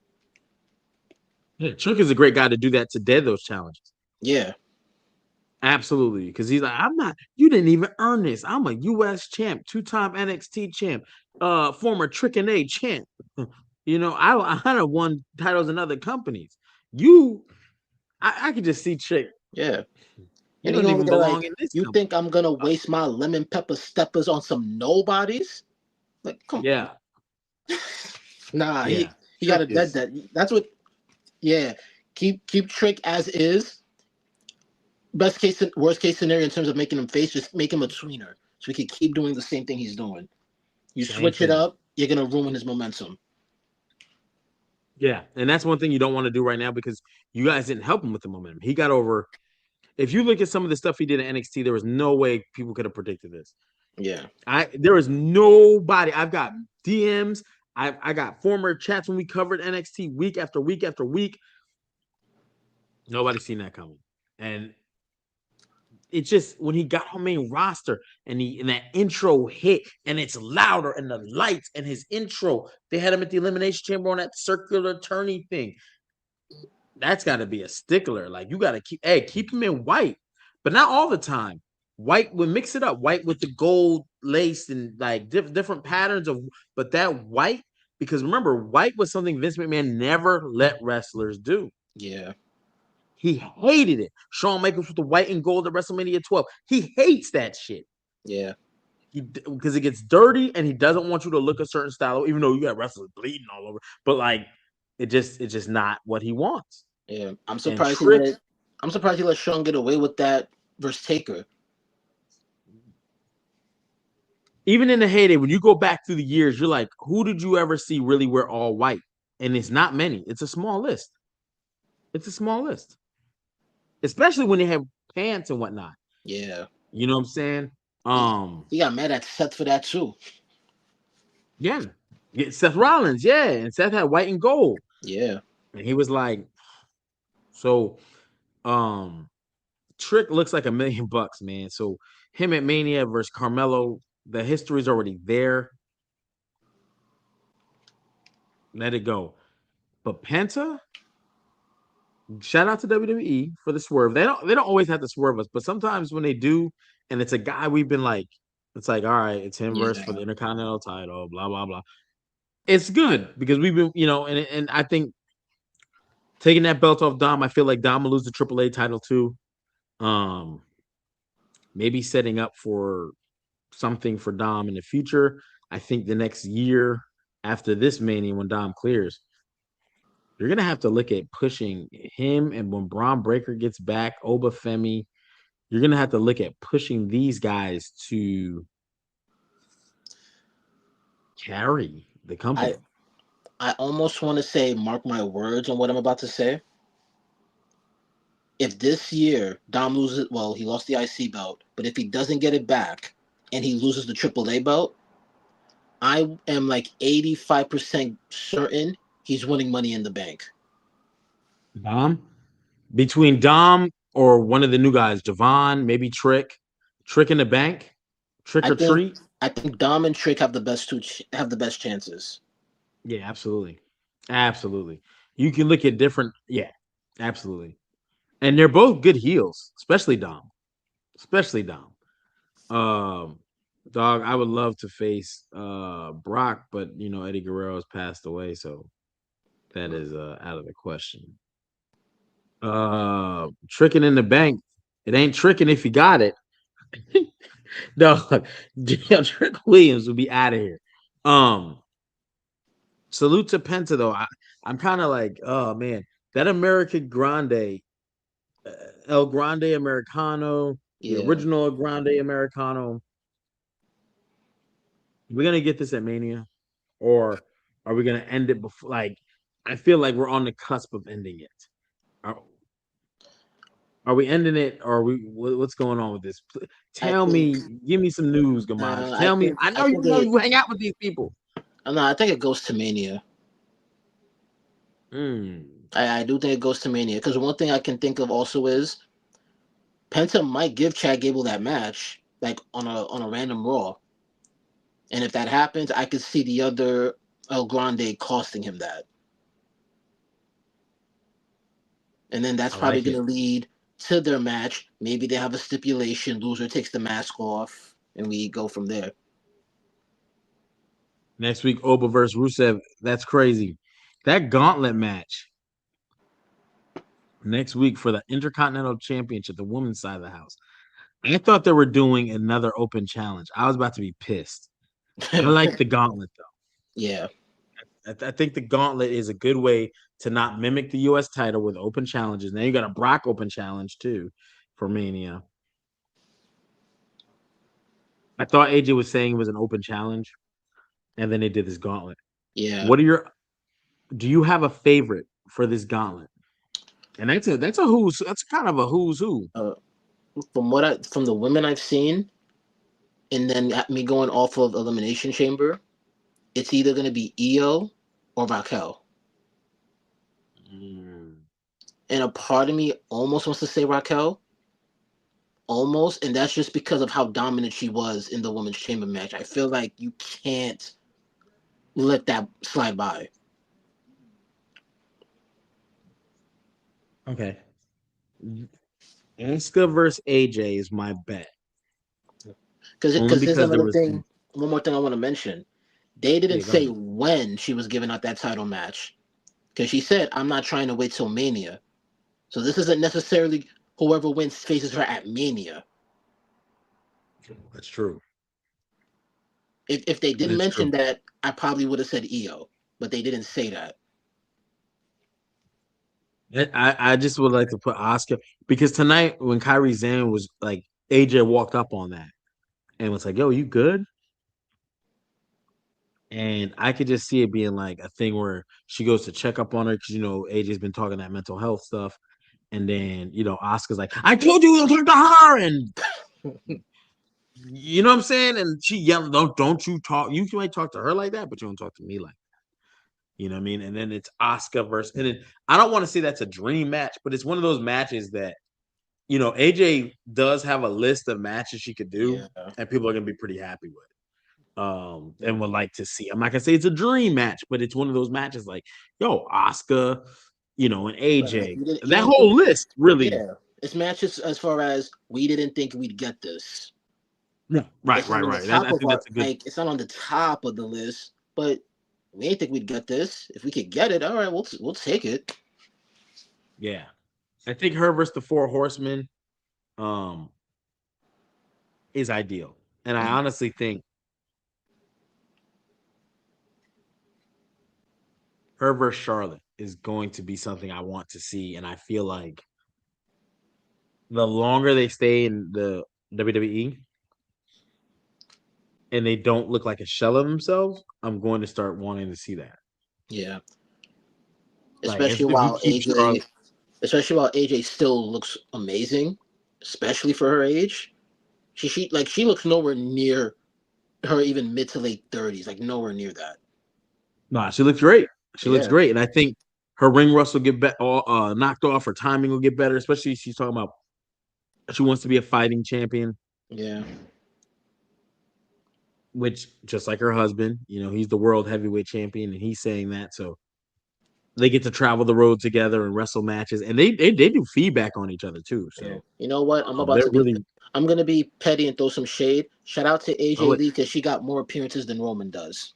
Speaker 1: yeah, Trick is a great guy to do that to dead those challenges.
Speaker 2: Yeah,
Speaker 1: Absolutely, because he's like, I'm not. You didn't even earn this. I'm a U.S. champ, 2-time NXT champ, former Trick and A champ. I have won titles in other companies. I could just see Trick.
Speaker 2: yeah.
Speaker 1: You
Speaker 2: And he
Speaker 1: don't
Speaker 2: gonna
Speaker 1: even
Speaker 2: look at it
Speaker 1: belong
Speaker 2: like,
Speaker 1: in this
Speaker 2: you
Speaker 1: company.
Speaker 2: think I'm gonna waste my lemon pepper steppers on some nobodies? Like, come on.
Speaker 1: Yeah,
Speaker 2: Nah,
Speaker 1: yeah.
Speaker 2: he got
Speaker 1: Trick
Speaker 2: to dead
Speaker 1: is
Speaker 2: that. That's what. Yeah, keep Trick as is. Best case, worst case scenario in terms of making him face, just make him a tweener, so he can keep doing the same thing he's doing. You
Speaker 1: same
Speaker 2: switch it
Speaker 1: thing.
Speaker 2: up, you're gonna ruin his momentum.
Speaker 1: Yeah, and that's one thing you don't want to do right now because you guys didn't help him with the momentum. He got over. If you look at some of the stuff he did in NXT, there was no way people could have predicted this.
Speaker 2: Yeah,
Speaker 1: There is nobody. I've got DMs. I got former chats when we covered NXT week after week after week. Nobody seen that coming, and it's just when he got on main roster and that intro hit and it's louder and the lights and his intro. They had him at the Elimination Chamber on that circular turning thing. That's got to be a stickler. Like you got to keep him in white, but not all the time. White would mix it up. White with the gold lace and like different patterns of, but that white because remember, white was something Vince McMahon never let wrestlers do.
Speaker 2: yeah.
Speaker 1: He hated it. Shawn Michaels with the white and gold at WrestleMania 12. He hates that shit.
Speaker 2: Yeah.
Speaker 1: Because it gets dirty and he doesn't want you to look a certain style, even though you got wrestlers bleeding all over. But like, it's just not what he wants.
Speaker 2: Yeah.
Speaker 1: And Trick,
Speaker 2: I'm surprised he let Sean get away with that versus Taker.
Speaker 1: even in the heyday, when you go back through the years, you're like, who did you ever see really wear all white? And it's not many. It's a small list. It's a small list, especially when they have pants and whatnot.
Speaker 2: Yeah.
Speaker 1: You know what I'm saying?
Speaker 2: He,
Speaker 1: Um,
Speaker 2: he got mad at Seth for that too.
Speaker 1: yeah. Seth Rollins, yeah, and Seth had white and gold,
Speaker 2: Yeah.
Speaker 1: and he was like, so, um, Trick looks like $1 million, man. So him at Mania versus Carmelo, the history's already there. Let it go. But Penta, shout out to WWE for the swerve. They don't always have to swerve us, but sometimes when they do, and it's a guy we've been like, it's like, all right, it's him versus for
Speaker 2: Yeah.
Speaker 1: the Intercontinental title, blah blah blah. It's good because we've been, and I think taking that belt off Dom, I feel like Dom will lose the AAA title too. Um, maybe setting up for something for Dom in the future. I think the next year after this Mania, when Dom clears, you're gonna have to look at pushing him, and when Braun Breaker gets back, Oba Femi, you're gonna have to look at pushing these guys to carry the
Speaker 2: I
Speaker 1: company.
Speaker 2: I almost want to say, mark my words on what I'm about to say. If this year Dom loses, well, he lost the IC belt, but if he doesn't get it back and he loses the AAA belt, I am like 85% certain he's winning Money in the Bank.
Speaker 1: Dom, between Dom or one of the new guys, Javon, maybe Trick in the bank, Trick
Speaker 2: I
Speaker 1: or
Speaker 2: think
Speaker 1: treat.
Speaker 2: I think Dom and Trick have have the best chances.
Speaker 1: Yeah, absolutely, absolutely. You can look at different. Yeah, absolutely, and they're both good heels, especially Dom, especially Dom. Um, Dog, I would love to face Brock, but Eddie Guerrero has passed away, so that is out of the question. Tricking in the bank, it ain't tricking if you got it. Dog, damn, Trick Williams will be out of here. Um, salute to Penta though. I'm kind of like, oh man, that American Grande, uh, El Grande Americano, the
Speaker 2: Yeah.
Speaker 1: original El Grande Americano. We're gonna get this at Mania, or are we gonna end it before? Like, I feel like we're on the cusp of ending it. Are, are we ending it, or are what's going on with this?
Speaker 2: I
Speaker 1: Tell
Speaker 2: think
Speaker 1: me, give me some news, Gamaj.
Speaker 2: I
Speaker 1: Tell me.
Speaker 2: think
Speaker 1: I
Speaker 2: I
Speaker 1: know
Speaker 2: think it
Speaker 1: you hang out with these people.
Speaker 2: no, I think it goes to Mania.
Speaker 1: Mm,
Speaker 2: I do think it goes to Mania because one thing I can think of also is Penta might give Chad Gable that match like on a random Raw, and if that happens, I could see the other El Grande costing him that, and then that's
Speaker 1: I
Speaker 2: probably
Speaker 1: like
Speaker 2: going
Speaker 1: it.
Speaker 2: to lead to their match. Maybe they have a stipulation: loser takes the mask off, and we go from there.
Speaker 1: Next week, Oba versus Rusev. That's crazy. That gauntlet match next week for the Intercontinental Championship, the women's side of the house. I thought they were doing another open challenge. I was about to be pissed. I like the gauntlet though.
Speaker 2: Yeah,
Speaker 1: I think the gauntlet is a good way to not mimic the U.S. title with open challenges. Now you got a Brock open challenge too for Mania. I thought AJ was saying it was an open challenge, and then they did this gauntlet.
Speaker 2: yeah.
Speaker 1: What are your? Do you have a favorite for this gauntlet? And that's a who's that's kind of a who's who.
Speaker 2: Uh, from the women I've seen, and then me going off of Elimination Chamber, it's either going to be Io or Raquel.
Speaker 1: Mm,
Speaker 2: And a part of me almost wants to say Raquel, almost, and that's just because of how dominant she was in the women's chamber match. I feel like you can't let that slide by
Speaker 1: okay. Asuka versus AJ is my bet. Only
Speaker 2: because there's
Speaker 1: because there
Speaker 2: another
Speaker 1: was
Speaker 2: thing. One more thing I want to mention. They didn't
Speaker 1: yeah, go
Speaker 2: say
Speaker 1: ahead.
Speaker 2: when she was giving out that title match because she said, "I'm not trying to wait till Mania." So this isn't necessarily whoever wins faces her at Mania.
Speaker 1: That's true.
Speaker 2: If they
Speaker 1: That
Speaker 2: didn't
Speaker 1: is
Speaker 2: mention
Speaker 1: true.
Speaker 2: that, I probably would have said Io, but they didn't say that.
Speaker 1: I just would like to put Oscar because tonight when Kyrie Zane was like AJ walked up on that and was like, "Yo, you good?" And I could just see it being like a thing where she goes to check up on her because AJ's been talking that mental health stuff, and then Oscar's like, "I told you to talk to her," and you know what I'm saying, and she yelled, "Don't you talk? You might talk to her like that, but you don't talk to me like." You know what I mean? And then it's Oscar versus, and then I don't want to say that's a dream match, but it's one of those matches that AJ does have a list of matches she could do,
Speaker 2: Yeah.
Speaker 1: and people are gonna be pretty happy with. And would like to see. I'm not gonna say it's a dream match, but it's one of those matches like, yo, Oscar, and
Speaker 2: Like
Speaker 1: AJ.
Speaker 2: you
Speaker 1: That
Speaker 2: didn't think,
Speaker 1: whole list really.
Speaker 2: yeah. It's matches as far as we didn't think we'd get this.
Speaker 1: Yeah, right,
Speaker 2: It's not
Speaker 1: right,
Speaker 2: on the
Speaker 1: right. That,
Speaker 2: top
Speaker 1: I
Speaker 2: of
Speaker 1: think
Speaker 2: our
Speaker 1: that's a good.
Speaker 2: like. It's not on the top of the list, but we didn't think we'd get this. If we could get it, all right, we'll take it.
Speaker 1: Yeah, I think her versus the Four Horsemen, um, is ideal, and I honestly think her versus Charlotte is going to be something I want to see, and I feel like the longer they stay in the WWE and they don't look like a shell of themselves, I'm going to start wanting to see that.
Speaker 2: Yeah,
Speaker 1: Like
Speaker 2: especially
Speaker 1: if we
Speaker 2: while
Speaker 1: keep
Speaker 2: AJ,
Speaker 1: Charlotte,
Speaker 2: especially while AJ still looks amazing, especially for her age. She looks nowhere near her even mid to late 30s, like nowhere near that.
Speaker 1: nah, she looks great. She looks
Speaker 2: Yeah,
Speaker 1: great, and I think her ring rust will get knocked off. Her timing will get better, especially she's talking about she wants to be a fighting champion,
Speaker 2: yeah,
Speaker 1: which just like her husband, he's the world heavyweight champion, and he's saying that. So they get to travel the road together and wrestle matches, and they do feedback on each other too.
Speaker 2: yeah.
Speaker 1: So
Speaker 2: You know what?
Speaker 1: they're really
Speaker 2: I'm gonna be petty and throw some shade. Shout out to
Speaker 1: oh
Speaker 2: AJ
Speaker 1: wait,
Speaker 2: Lee because she got more appearances than Roman does.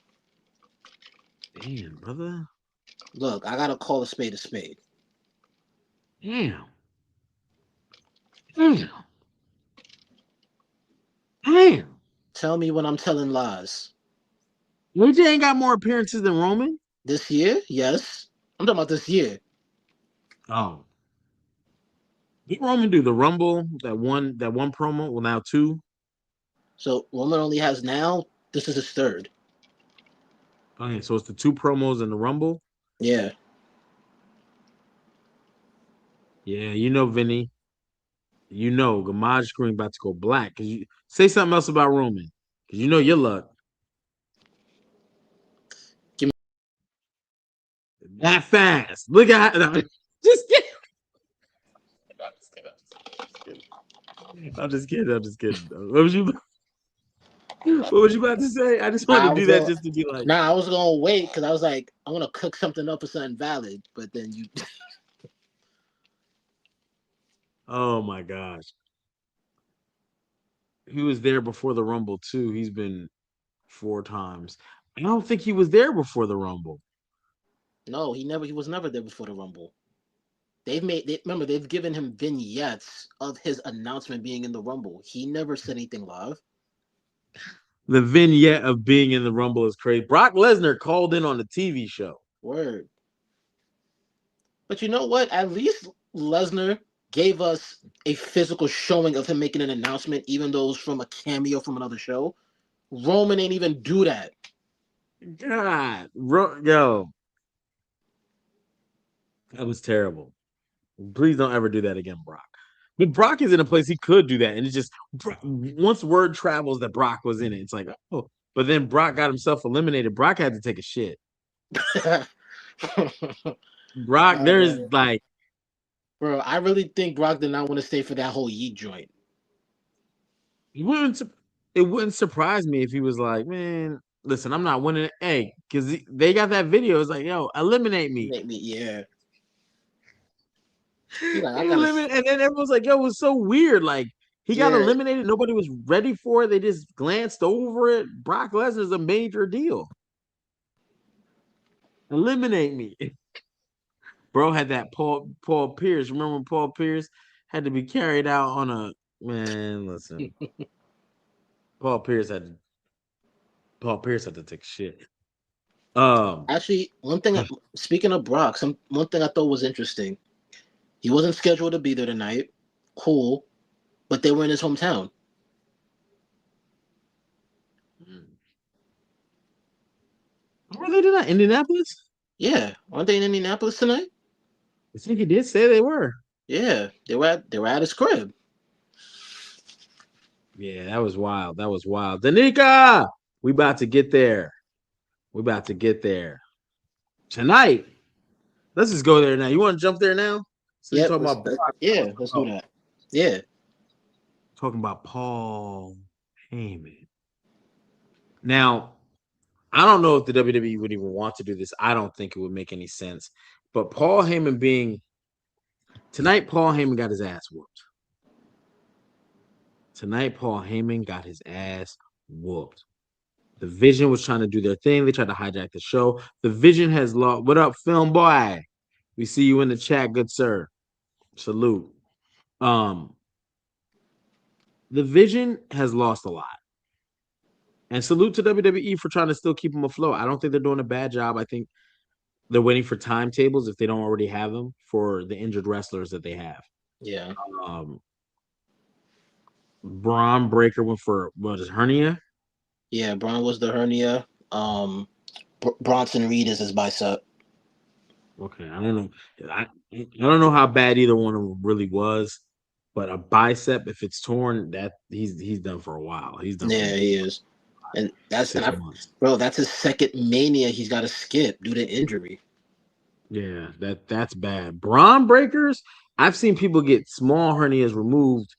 Speaker 1: damn brother,
Speaker 2: Look, I gotta call a spade a spade.
Speaker 1: damn, damn, damn.
Speaker 2: Tell me when I'm telling lies.
Speaker 1: AJ ain't got more appearances than Roman.
Speaker 2: This year, yes. I'm talking about this year.
Speaker 1: Oh, did Roman do the Rumble that one promo? Well, now two.
Speaker 2: So Roman only has now. This is his third.
Speaker 1: Okay, so it's the two promos in the Rumble.
Speaker 2: Yeah.
Speaker 1: Yeah, Vinny. Gamage screen about to go black because you say something else about Roman because your luck
Speaker 2: Give
Speaker 1: that fast. Look at no, just kidding. I'm just kidding. I'm just kidding. What was you? What was you about to say? I just
Speaker 2: Nah,
Speaker 1: wanted
Speaker 2: I
Speaker 1: to do
Speaker 2: was
Speaker 1: that
Speaker 2: gonna.
Speaker 1: just to be like,
Speaker 2: Nah, I was gonna wait because I was like, I want to cook something up for something valid. But then you,
Speaker 1: oh my gosh, he was there before the Rumble too. He's been four times. I don't think he was there before the Rumble.
Speaker 2: no, he was never there before the Rumble. Remember they've given him vignettes of his announcement being in the Rumble. He never said anything live.
Speaker 1: The vignette of being in the Rumble is crazy. Brock Lesnar called in on the TV show.
Speaker 2: Word. But you know what? At least Lesnar gave us a physical showing of him making an announcement, even though it was from a cameo from another show. Roman ain't even do that.
Speaker 1: God, yo, that was terrible. Please don't ever do that again, Brock. But Brock is in a place he could do that, and it's just once word travels that Brock was in it, it's like, oh. But then Brock got himself eliminated. Brock had to take a shit. Brock, there's
Speaker 2: Man.
Speaker 1: like,
Speaker 2: Bro, I really think Brock did not want to stay for that whole Yeet joint.
Speaker 1: it wouldn't, it wouldn't surprise me if he was like, man, listen, I'm not winning. Hey, because they got that video. It's like, yo, eliminate me.
Speaker 2: Make me, yeah. He like, I
Speaker 1: He
Speaker 2: gotta,
Speaker 1: eliminated, and then everyone's like, yo, it was so weird. Like, he got
Speaker 2: yeah.
Speaker 1: eliminated. Nobody was ready for it. They just glanced over it. Brock Lesnar's a major deal. Eliminate me. Bro had that Paul Pierce. Remember when Paul Pierce had to be carried out on a man? Listen, Paul Pierce had to, Paul Pierce had to take shit. Um,
Speaker 2: Actually, one thing. Speaking of Brock, one thing I thought was interesting. He wasn't scheduled to be there tonight. Cool, but they were in his hometown.
Speaker 1: were they tonight? Indianapolis?
Speaker 2: Yeah, aren't they in Indianapolis tonight?
Speaker 1: I think he did say they were.
Speaker 2: Yeah, they were at his crib.
Speaker 1: Yeah, that was wild. That was wild. Danica, we about to get there. We about to get there tonight. Let's just go there now. You want to jump there now? Since
Speaker 2: Yep.
Speaker 1: you're talking about Brock,
Speaker 2: Yeah, let's do that. Yeah,
Speaker 1: talking about Paul Heyman. Now, I don't know if the WWE would even want to do this. I don't think it would make any sense. But Paul Heyman being tonight, Paul Heyman got his ass whooped. Tonight, Paul Heyman got his ass whooped. The Vision was trying to do their thing. They tried to hijack the show. The Vision has lost. What up, film boy? We see you in the chat, good sir. Salute. Um, the Vision has lost a lot. And salute to WWE for trying to still keep them afloat. I don't think they're doing a bad job. I think they're waiting for timetables if they don't already have them for the injured wrestlers that they have.
Speaker 2: yeah,
Speaker 1: Um, Braun Breaker went for what is hernia?
Speaker 2: yeah. Braun was the hernia. Bronson Reed is his bicep.
Speaker 1: Okay, I don't know. I don't know how bad either one of them really was, but a bicep, if it's torn, that he's done for a while. He's done for
Speaker 2: Yeah, he is, and that's and
Speaker 1: 6 months.
Speaker 2: bro, that's his second mania he's got to skip due to injury.
Speaker 1: Yeah, that's bad. Braun breakers. I've seen people get small hernias removed.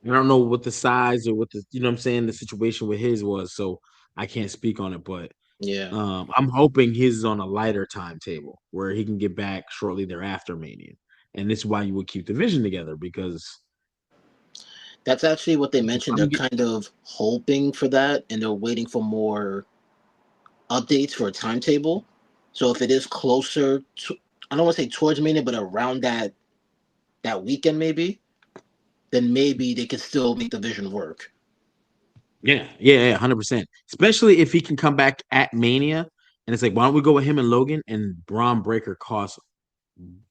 Speaker 1: I don't know what the size or what the what I'm saying the situation with his was, so I can't speak on it. But
Speaker 2: Yeah,
Speaker 1: I'm hoping his is on a lighter timetable where he can get back shortly thereafter Mania, and this is why you would keep the Vision together because
Speaker 2: that's actually what they
Speaker 1: if
Speaker 2: mentioned. They're
Speaker 1: I'm get,
Speaker 2: kind of hoping for that, and they're waiting for more updates for a timetable. So if it is closer to, I don't want to say towards Mania, but around that weekend maybe, then maybe they could still make the Vision work.
Speaker 1: yeah, 100%. Especially if he can come back at Mania, and it's like, why don't we go with him and Logan and Braun Breaker cost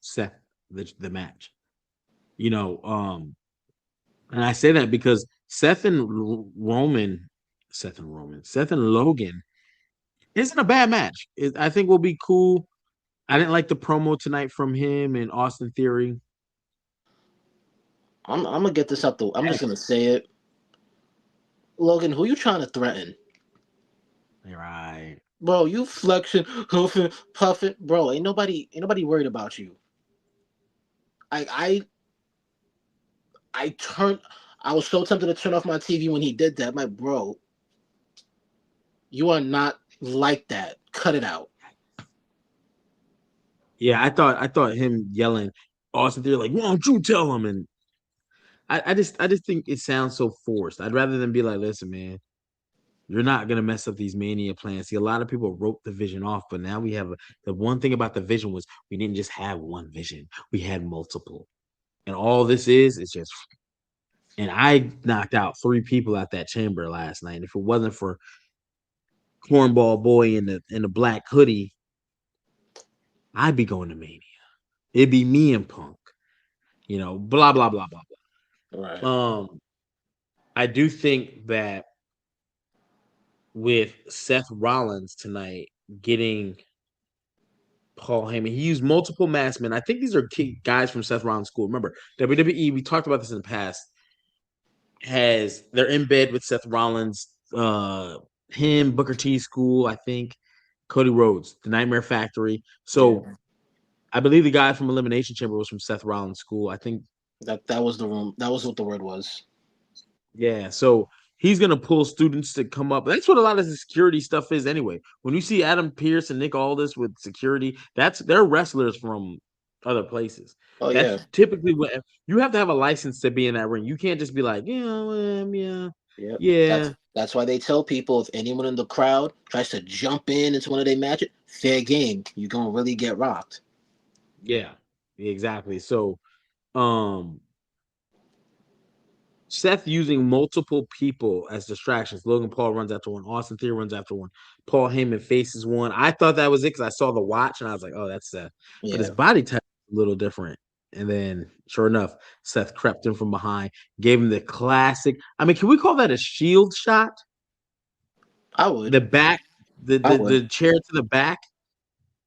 Speaker 1: Seth the match? You know, and I say that because Seth and Logan isn't a bad match. I think will be cool. I didn't like the promo tonight from him and Austin Theory.
Speaker 2: I'm gonna get this out the. I'm just gonna say it, Logan. Who you trying to threaten,
Speaker 1: Right.
Speaker 2: bro? You flexing, hoofing, puffing, bro. Ain't nobody worried about you. I I I turned. I was so tempted to turn off my TV when he did that. I'm like, bro, you are not like that. Cut it out.
Speaker 1: Yeah, I thought him yelling Austin Theory like, why don't you tell him? And I just think it sounds so forced. I'd rather than be like, listen, man, you're not gonna mess up these mania plans. See, a lot of people wrote the vision off, but now we have the one thing about the vision was we didn't just have one vision, we had multiple. And all this is just and I knocked out 3 people at that chamber last night. And if it wasn't for Cornball Boy in the black hoodie, I'd be going to Mania. It'd be me and Punk, blah blah blah blah
Speaker 2: Right.
Speaker 1: blah. I do think that with Seth Rollins tonight getting Paul Heyman, he used multiple masked men. I think these are guys from Seth Rollins' school. Remember, WWE, we talked about this in the past, they're in bed with Seth Rollins, him, Booker T school, I think, Cody Rhodes, the Nightmare Factory.
Speaker 2: Yeah.
Speaker 1: So I believe the guy from Elimination Chamber was from Seth Rollins' school. I think,
Speaker 2: That was the room. That was what the word was.
Speaker 1: yeah. So he's gonna pull students to come up. That's what a lot of the security stuff is anyway. When you see Adam Pearce and Nick Aldis with security, they're wrestlers from other places.
Speaker 2: Oh
Speaker 1: That's
Speaker 2: yeah.
Speaker 1: typically what you have to have a license to be in that ring. You can't just be like, yeah,
Speaker 2: Yep.
Speaker 1: yeah.
Speaker 2: That's why they tell people if anyone in the crowd tries to jump in into one of their matches, fair game. You're gonna really get rocked.
Speaker 1: Yeah, exactly. So, um, Seth using multiple people as distractions. Logan Paul runs after one. Austin Theory runs after one. Paul Heyman faces one. I thought that was it because I saw the watch and I was like, "Oh, that's Seth." But his
Speaker 2: Yeah,
Speaker 1: body type was a little different. And then, sure enough, Seth crept in from behind, gave him the classic. I mean, can we call that a shield shot?
Speaker 2: I would.
Speaker 1: The back, the
Speaker 2: I
Speaker 1: the,
Speaker 2: would.
Speaker 1: the chair to the back.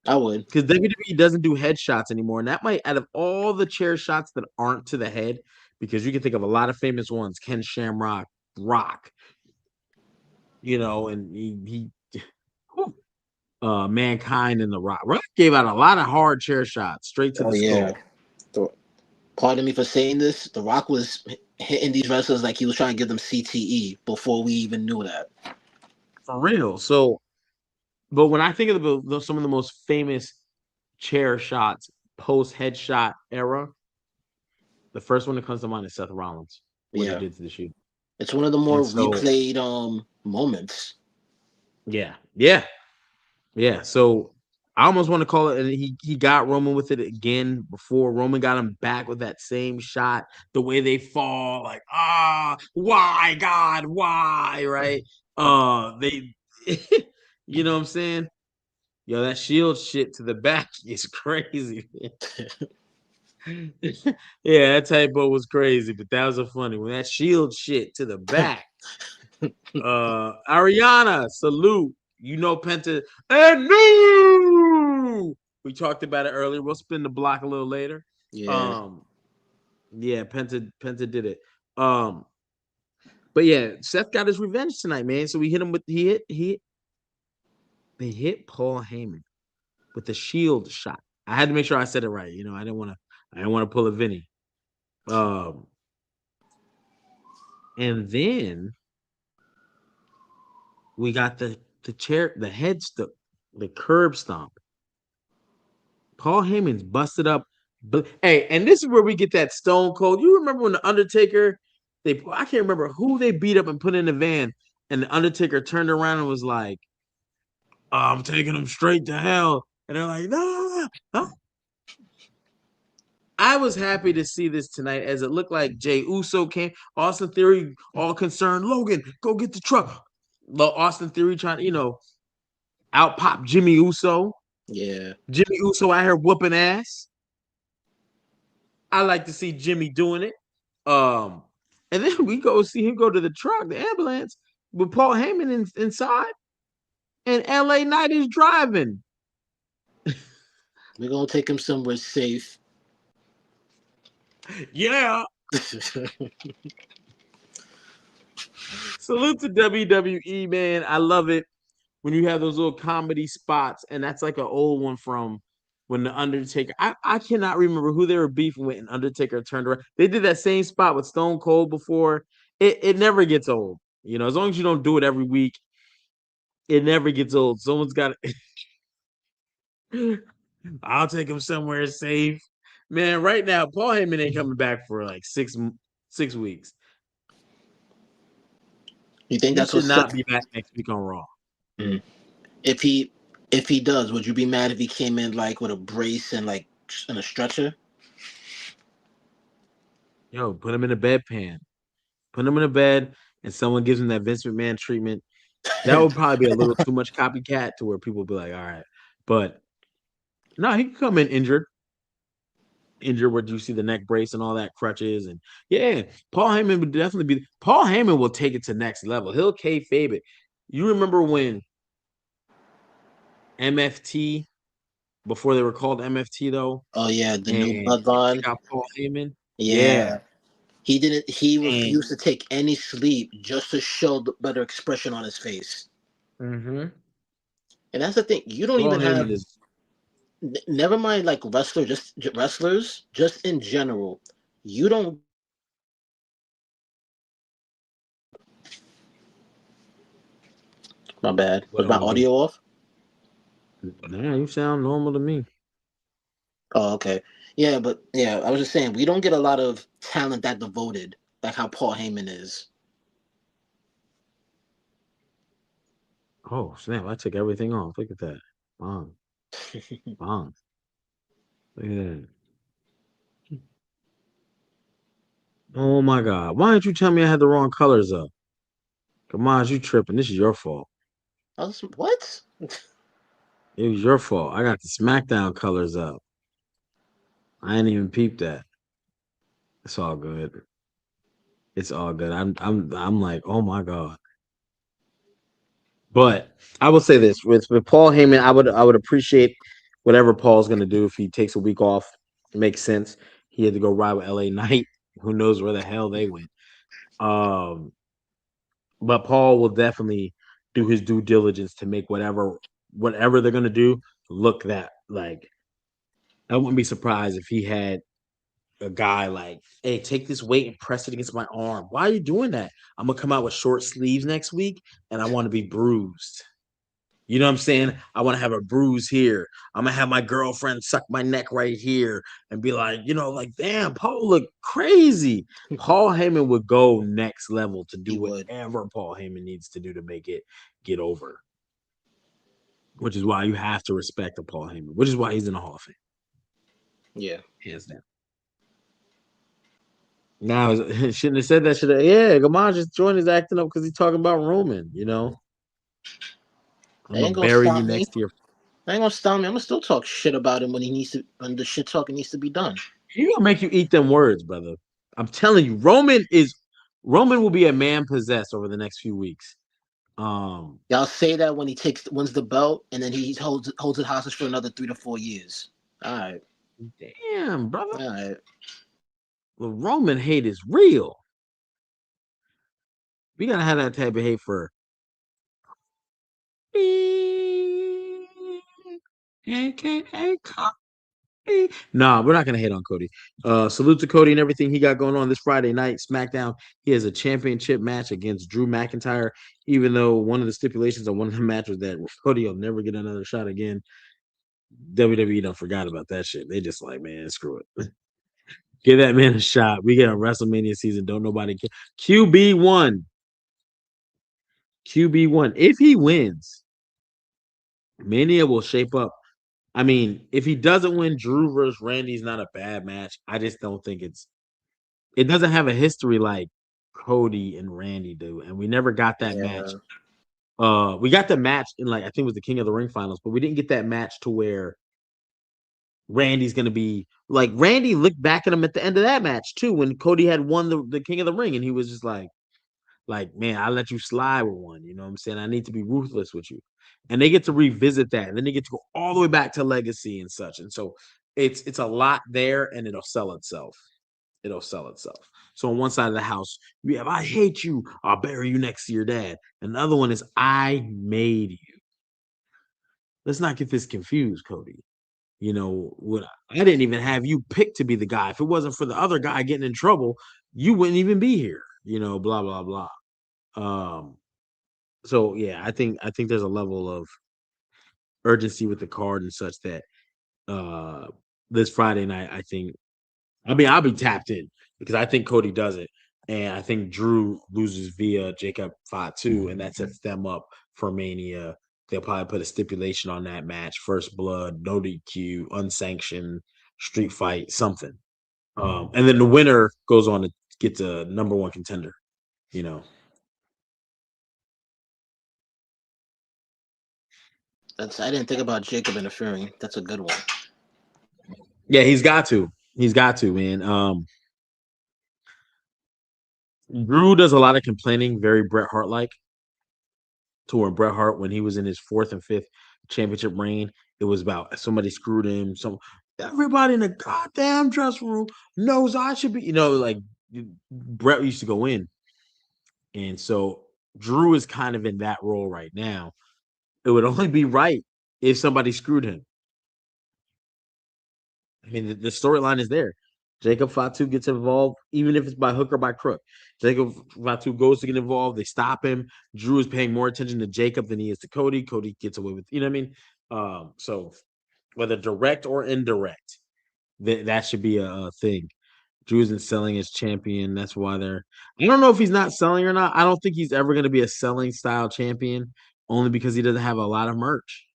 Speaker 2: I would.
Speaker 1: Because WWE doesn't do headshots anymore, and that might, out of all the chair shots that aren't to the head, because you can think of a lot of famous ones, Ken Shamrock, Rock, and he whew, Mankind and the Rock. Rock gave out a lot of hard chair shots straight to
Speaker 2: Oh
Speaker 1: the
Speaker 2: yeah.
Speaker 1: skull.
Speaker 2: So, pardon me for saying this. The Rock was hitting these wrestlers like he was trying to give them CTE before we even knew that.
Speaker 1: For real. So, but when I think of some of the most famous chair shots post headshot era, the first one that comes to mind is Seth Rollins, what he
Speaker 2: Yeah,
Speaker 1: did to the Shield.
Speaker 2: it's one of the more
Speaker 1: And so,
Speaker 2: replayed moments.
Speaker 1: yeah, yeah. Yeah, so I almost want to call it, and he got Roman with it again before Roman got him back with that same shot. The way they fall, like why God, why, right? They, you know what I'm saying? Yo, that shield shit to the back is crazy, man. Yeah, that typo was crazy, but that was a funny one. That shield shit to the back. Ariana, salute. You know Penta and new. We talked about it earlier. We'll spin the block a little later.
Speaker 2: Yeah,
Speaker 1: Um, yeah, Penta did it. Um, but yeah, Seth got his revenge tonight, man. So we hit him with they hit Paul Heyman with the shield shot. I had to make sure I said it right. I didn't want to pull a Vinny. Um, and then we got the chair, the head stomp, the curb stomp. Paul Heyman's busted up. But hey, and this is where we get that Stone Cold. You remember when the Undertaker, I can't remember who they beat up and put in the van, and the Undertaker turned around and was like, "I'm taking him straight to hell," and they're like, "No, no." I was happy to see this tonight, as it looked like Jay Uso came, Austin Theory, all concerned. Logan, go get the truck. Austin Theory trying to, out pop Jimmy Uso.
Speaker 2: yeah.
Speaker 1: Jimmy Uso out here whooping ass. I like to see Jimmy doing it. Um, and then we go see him go to the truck, the ambulance, with Paul Heyman inside, and LA Knight is driving.
Speaker 2: We're gonna take him somewhere safe.
Speaker 1: Yeah. Salute to WWE, man. I love it when you have those little comedy spots, and that's like an old one from when the Undertaker. I cannot remember who they were beefing with, and Undertaker turned around. They did that same spot with Stone Cold before. It never gets old. As long as you don't do it every week, it never gets old. Someone's got to. I'll take him somewhere safe. Man, right now, Paul Heyman ain't coming back for like 6 weeks.
Speaker 2: You think
Speaker 1: He
Speaker 2: that's what
Speaker 1: should not
Speaker 2: Seth?
Speaker 1: be back next week on Raw.
Speaker 2: Mm. If he does, would you be mad if he came in like with a brace and like in a stretcher?
Speaker 1: Yo, put him in a bedpan. Put him in a bed, and someone gives him that Vince McMahon treatment. That would probably be a little too much copycat to where people be like, all right. But no, he can come in injured where you see the neck brace and all that crutches. And yeah, Paul Heyman would definitely be. Paul Heyman will take it to next level. He'll kayfabe it. You remember when MFT, before they were called MFT though,
Speaker 2: Oh yeah, the
Speaker 1: and
Speaker 2: new
Speaker 1: they
Speaker 2: bloodline.
Speaker 1: took out Paul Heyman? Yeah.
Speaker 2: Yeah, he didn't. He
Speaker 1: And
Speaker 2: refused to take any sleep just to show the better expression on his face.
Speaker 1: mm-hmm.
Speaker 2: And that's the thing. You don't
Speaker 1: Paul
Speaker 2: even
Speaker 1: Heyman
Speaker 2: have.
Speaker 1: is
Speaker 2: Never mind, like wrestlers, just in general. You don't. My bad.
Speaker 1: what
Speaker 2: Was
Speaker 1: are
Speaker 2: my
Speaker 1: we doing?
Speaker 2: audio off?
Speaker 1: Nah, you sound normal to me.
Speaker 2: Oh, okay. Yeah, but yeah, I was just saying we don't get a lot of talent that devoted, like how Paul Heyman is.
Speaker 1: Oh snap! I took everything off. Look at that. Bong, bong. Look at that. Oh my God. Why didn't you tell me I had the wrong colors up? Come on, you tripping. This is your fault.
Speaker 2: What?
Speaker 1: It was your fault. I got the SmackDown colors up. I ain't even peeped that. It's all good. It's all good. I'm like, oh my God. But I will say this with Paul Heyman, I would appreciate whatever Paul's gonna do if he takes a week off. It makes sense. He had to go ride with LA Knight. Who knows where the hell they went. Um, but Paul will definitely do his due diligence to make whatever they're gonna do look that like I wouldn't be surprised if he had a guy like, hey, take this weight and press it against my arm. Why are you doing that? I'm gonna come out with short sleeves next week and I want to be bruised. You know what I'm saying? I want to have a bruise here. I'm gonna have my girlfriend suck my neck right here and be like, like, damn, Paul look crazy. Paul Heyman would go next level to do
Speaker 2: He would.
Speaker 1: whatever Paul Heyman needs to do to make it get over. Which is why you have to respect the Paul Heyman. Which is why he's in the Hall of Fame,
Speaker 2: Yeah.
Speaker 1: hands down. Now shouldn't have said that. Should have. Yeah, Gamon just joined his acting up because he's talking about Roman.
Speaker 2: That
Speaker 1: I'm gonna
Speaker 2: ain't gonna
Speaker 1: bury you
Speaker 2: stop me.
Speaker 1: next year.
Speaker 2: That ain't gonna stop me. I'm gonna still talk shit about him when the shit talking needs to be done.
Speaker 1: He gonna make you eat them words, brother. I'm telling you, Roman will be a man possessed over the next few weeks. Um,
Speaker 2: Y'all say that when he wins the belt, and then he holds it hostage for another 3 to 4 years. All right,
Speaker 1: damn, brother,
Speaker 2: all right.
Speaker 1: the Roman hate is real. We gotta have that type of hate for. AKA Cody. Nah, we're not gonna hate on Cody. Salute to Cody and everything he got going on this Friday night. SmackDown. He has a championship match against Drew McIntyre. Even though one of the stipulations on one of the matches that Cody will never get another shot again. WWE don't forgot about that shit. They just like, man, screw it. Give that man a shot. We get a WrestleMania season. Don't nobody care. QB1. QB1. If he wins, Mania will shape up. I mean, if he doesn't win, Drew versus Randy's not a bad match. I just don't think it doesn't have a history like Cody and Randy do, and we never got that match.
Speaker 2: Yeah,
Speaker 1: We got the match in like I think it was the King of the Ring finals, but we didn't get that match to where Randy's gonna be like Randy looked back at him at the end of that match too when Cody had won the King of the Ring, and he was just like, man, I let you slide with one. You know what I'm saying? I need to be ruthless with you. And they get to revisit that. And then they get to go all the way back to legacy and such. And so it's a lot there and it'll sell itself. It'll sell itself. So on one side of the house, you have I hate you, I'll bury you next to your dad. Another one is I made you. Let's not get this confused, Cody. What I didn't even have you picked to be the guy. If it wasn't for the other guy getting in trouble, you wouldn't even be here. Blah blah blah. Um, So yeah, I think there's a level of urgency with the card and such that uh this Friday night, I'll be tapped in because I think Cody does it. And I think Drew loses via Jacob Fatu, and that sets them up for Mania. They'll probably put a stipulation on that match: first blood, no DQ, unsanctioned, street fight, something. And then the winner goes on to get the number one contender. You know,
Speaker 2: I didn't think about Jacob interfering. That's a good one.
Speaker 1: yeah, he's got to. He's got to, man. Drew does a lot of complaining, very Bret Hart like. To where Bret Hart, when he was in his fourth and fifth championship reign, it was about somebody screwed him. Everybody in the goddamn dressing room knows I should be. Like Bret used to go in, and so Drew is kind of in that role right now. It would only be right if somebody screwed him. I mean, the storyline is there. Jacob Fatu gets involved, even if it's by hook or by crook. Jacob Fatu goes to get involved. They stop him. Drew is paying more attention to Jacob than he is to Cody. Cody gets away with, you know what I mean? So whether direct or indirect, that should be a thing. Drew isn't selling his champion. That's why they're. I don't know if he's not selling or not. I don't think he's ever going to be a selling style champion, only because he doesn't have a lot of merch.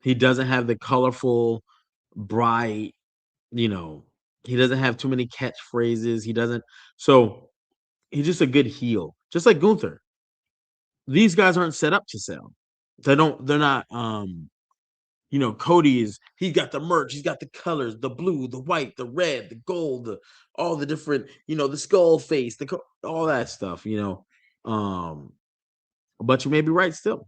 Speaker 1: He doesn't have the colorful, bright. You know, he doesn't have too many catchphrases. He doesn't. So he's just a good heel, just like Gunther. These guys aren't set up to sell. They don't. They're not. Cody is. He's got the merch. He's got the colors: the blue, the white, the red, the gold, all the different. The skull face, all that stuff. But you may be right still.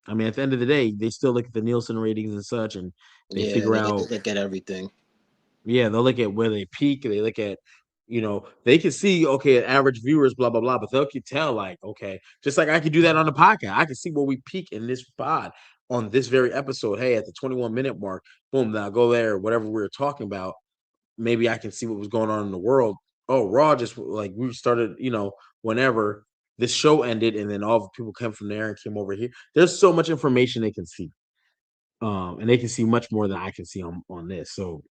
Speaker 1: I mean, at the end of the day, they still look at the Nielsen ratings and such, and they
Speaker 2: Yeah,
Speaker 1: figure
Speaker 2: they
Speaker 1: out.
Speaker 2: look at everything.
Speaker 1: Yeah, they'll look at where they peak. They look at, they can see, okay, average viewers, blah, blah, blah, but they'll can tell, like, okay, just like I could do that on the podcast. I can see where we peak in this pod on this very episode. Hey, at the 21-minute mark, boom, now go there, whatever we were talking about. Maybe I can see what was going on in the world. Oh, Raw just like we started, whenever this show ended, and then all the people came from there and came over here. There's so much information they can see. And they can see much more than I can see on this. So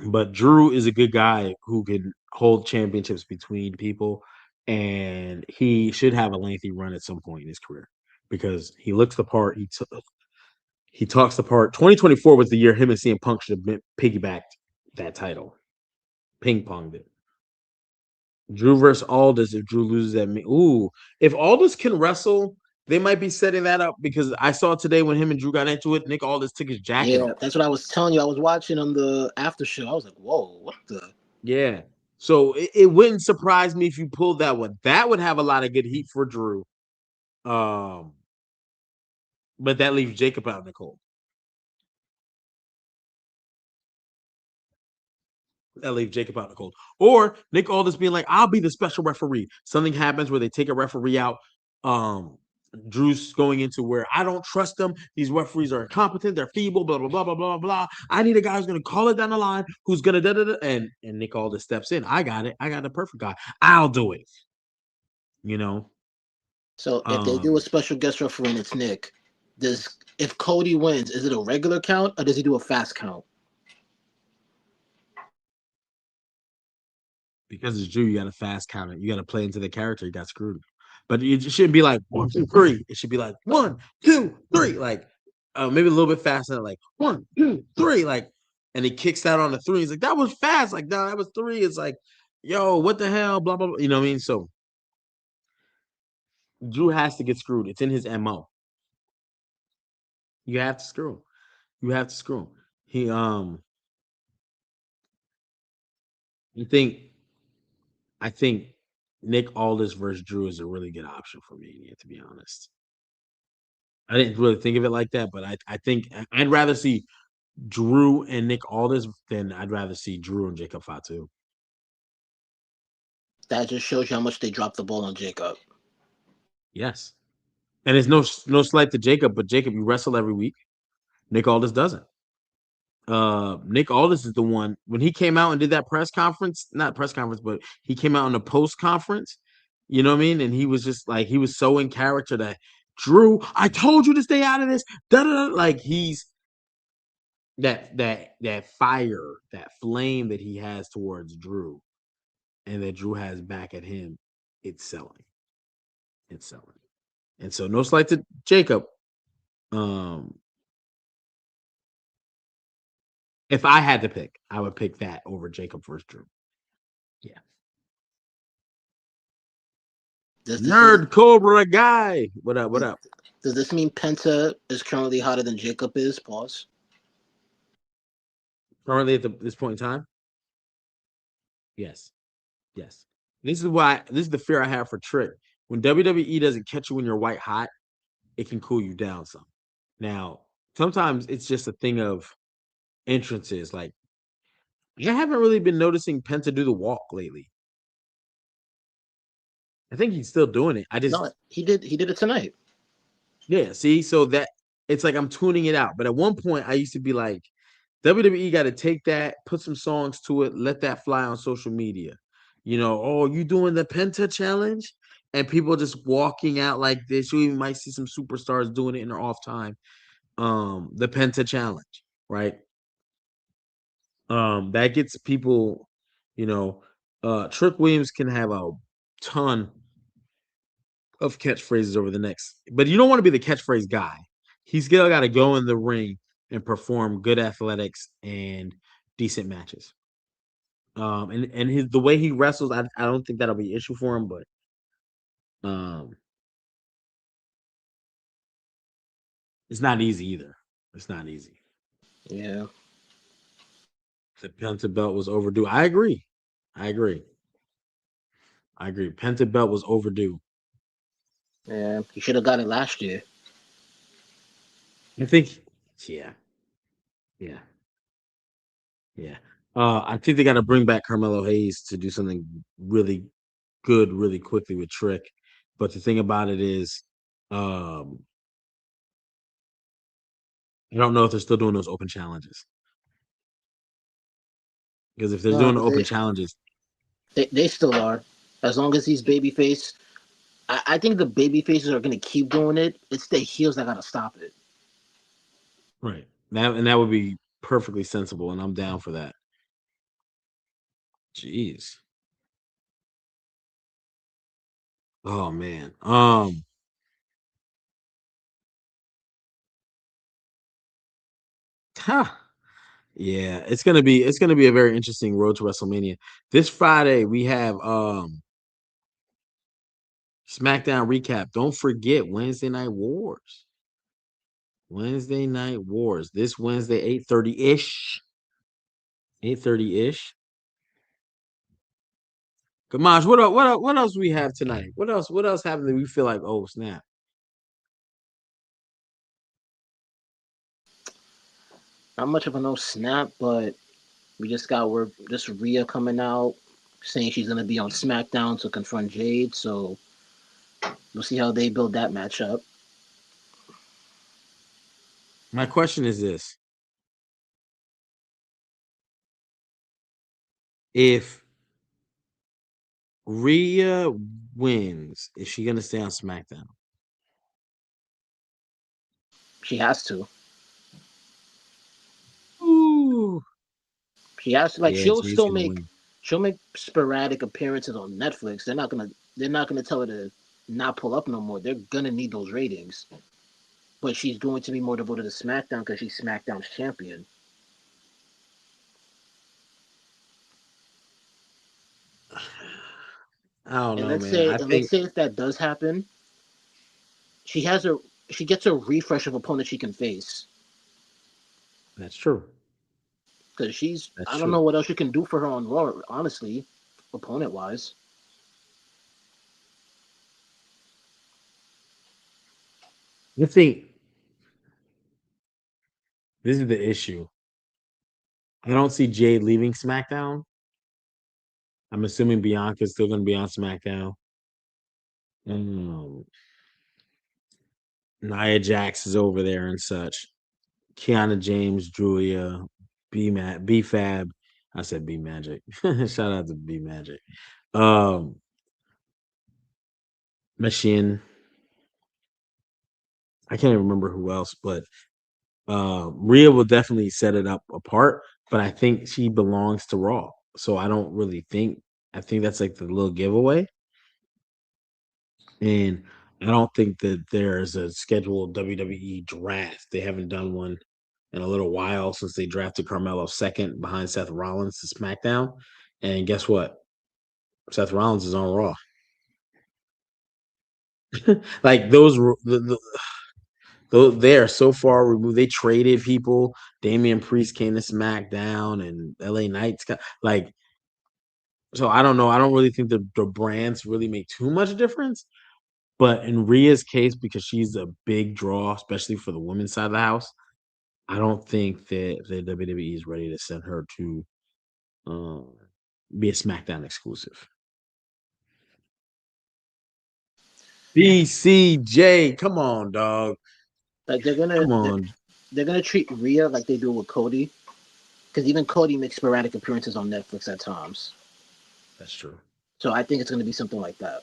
Speaker 1: but Drew is a good guy who can hold championships between people, and he should have a lengthy run at some point in his career because he looks the part. He talks the part. 2024 was the year him and CM Punk should have piggybacked that title, ping ponged it. Drew versus Aldis. If Drew loses that, if Aldis can wrestle, they might be setting that up because I saw today when him and Drew got into it, Nick Aldis took his jacket
Speaker 2: Yeah,
Speaker 1: off.
Speaker 2: that's what I was telling you. I was watching on the after show. I was like, whoa, what the?
Speaker 1: Yeah. So it wouldn't surprise me if you pulled that one. That would have a lot of good heat for Drew. Um, but that leaves Jacob out in the cold. That leaves Jacob out in the cold. Or Nick Aldis being like, I'll be the special referee. Something happens where they take a referee out. Um, Drew's going into where I don't trust them. These referees are incompetent. They're feeble. Blah blah blah blah blah blah. I need a guy who's going to call it down the line. Who's going to da da da. And Nick Aldis steps in. I got it. I got the perfect guy. I'll do it. You know.
Speaker 2: So if they do a
Speaker 1: Um,
Speaker 2: special guest referee and it's Nick, does if Cody wins, is it a regular count or does he do a fast count?
Speaker 1: because it's Drew, you got to fast count it. You got to play into the character. You got screwed. But it shouldn't be like 1, 2, 3. It should be like 1, 2, 3. Like maybe a little bit faster. Like 1, 2, 3. Like, and he kicks out on the three. He's like, that was fast. Like, no, that was three. It's like, yo, what the hell? Blah blah blah. You know what I mean? So Drew has to get screwed. It's in his mo. You have to screw him. You have to screw him. He You think I think Nick Aldis versus Drew is a really good option for me, to be honest. I didn't really think of it like that, but I think I'd rather see Drew and Nick Aldis than I'd rather see Drew and Jacob Fatu.
Speaker 2: That just shows you how much they dropped the ball on Jacob.
Speaker 1: Yes, and it's no slight to Jacob, but Jacob, you wrestle every week. Nick Aldis doesn't. Nick Aldis is the one when he came out and did that press conference, not press conference, but he came out on the post conference. You know what I mean? And he was just like he was so in character that Drew, I told you to stay out of this. Da-da-da. Like he's that fire, that flame that he has towards Drew, and that Drew has back at him. It's selling. It's selling. And so no slight to Jacob. Um, if I had to pick, I would pick that over Jacob versus Drew. Yeah.
Speaker 2: Does this mean
Speaker 1: Nerd Cobra guy. What up? What up?
Speaker 2: does this mean Penta is currently hotter than Jacob is? Pause.
Speaker 1: Currently at this point in time, yes, yes. This is the fear I have for Trick. When WWE doesn't catch you when you're white hot, it can cool you down some. Now, sometimes it's just a thing of entrances. Like I haven't really been noticing Penta do the walk lately. I think he's still doing it. I
Speaker 2: No,
Speaker 1: just
Speaker 2: he did. He did it tonight.
Speaker 1: yeah. See, so that it's like I'm tuning it out. But at one point, I used to be like, WWE got to take that, put some songs to it, let that fly on social media. Oh, you doing the Penta challenge? And people just walking out like this. You even might see some superstars doing it in their off time. The Penta challenge, right? That gets people, you know, Trick Williams can have a ton of catchphrases over the next, but you don't want to be the catchphrase guy. He's still got to go in the ring and perform good athletics and decent matches. And the way he wrestles, I don't think that'll be an issue for him, but um, it's not easy either. It's not easy.
Speaker 2: Yeah,
Speaker 1: The Penta belt was overdue. I agree. I agree. I agree. Penta belt was overdue.
Speaker 2: yeah. He should have got it last year.
Speaker 1: I think, yeah, yeah, yeah. I think they got to bring back Carmelo Hayes to do something really good, really quickly with Trick. But the thing about it is, um, I don't know if they're still doing those open challenges. Because if they're
Speaker 2: No,
Speaker 1: doing the open challenges,
Speaker 2: they still are. As long as he's babyface, I think the baby faces are gonna keep doing it. It's the heels that gotta stop it.
Speaker 1: right? That would be perfectly sensible, and I'm down for that. Jeez. Oh man. Huh. Yeah, it's gonna be a very interesting road to WrestleMania. This Friday we have SmackDown recap. Don't forget Wednesday Night Wars. Wednesday Night Wars. This Wednesday, 8:30 ish. 8:30 ish. Gamash, what else we have tonight? What else happened that we feel like, oh snap?
Speaker 2: Not much of a no snap, but we just got word this Rhea coming out saying she's gonna be on SmackDown to confront Jade. So we'll see how they build that match up.
Speaker 1: My question is this: if Rhea wins, is she gonna stay on SmackDown?
Speaker 2: She has to.
Speaker 1: Ooh.
Speaker 2: She has to. Like
Speaker 1: Yeah, so he's gonna win.
Speaker 2: she'll make sporadic appearances on Netflix. They're not gonna tell her to not pull up no more. They're gonna need those ratings. But she's going to be more devoted to SmackDown because she's SmackDown's champion.
Speaker 1: I don't
Speaker 2: And
Speaker 1: know, man. I
Speaker 2: let's
Speaker 1: think
Speaker 2: say if that does happen, she has a she gets a refresh of opponent she can face
Speaker 1: that's true.
Speaker 2: because she's
Speaker 1: That's
Speaker 2: I don't
Speaker 1: true.
Speaker 2: know what else you can do for her on Raw, honestly, opponent wise.
Speaker 1: I think this is the issue. I don't see Jade leaving SmackDown. I'm assuming Bianca's still gonna be on SmackDown. Um, Nia Jax is over there and such. Kiana James, Julia, B Fab. I said B Magic. Shout out to B Magic. Um, Machine. I can't even remember who else, but Rhea will definitely set it up apart. But I think she belongs to Raw, so I don't really think. I think that's like the little giveaway, and I don't think that there's a scheduled WWE draft. They haven't done one in a little while since they drafted Carmelo second behind Seth Rollins to SmackDown. And guess what? Seth Rollins is on Raw. Like they are so far removed. They traded people. Damian Priest came to SmackDown, and LA Knights like. So I don't know. I don't really think the brands really make too much difference. But in Rhea's case, because she's a big draw, especially for the women's side of the house, I don't think that the WWE is ready to send her to um, be a SmackDown exclusive. BCJ, come on, dog.
Speaker 2: Like
Speaker 1: Come on.
Speaker 2: they're gonna treat Rhea like they do with Cody, because even Cody makes sporadic appearances on Netflix at times.
Speaker 1: That's true.
Speaker 2: So I think it's gonna be something like that.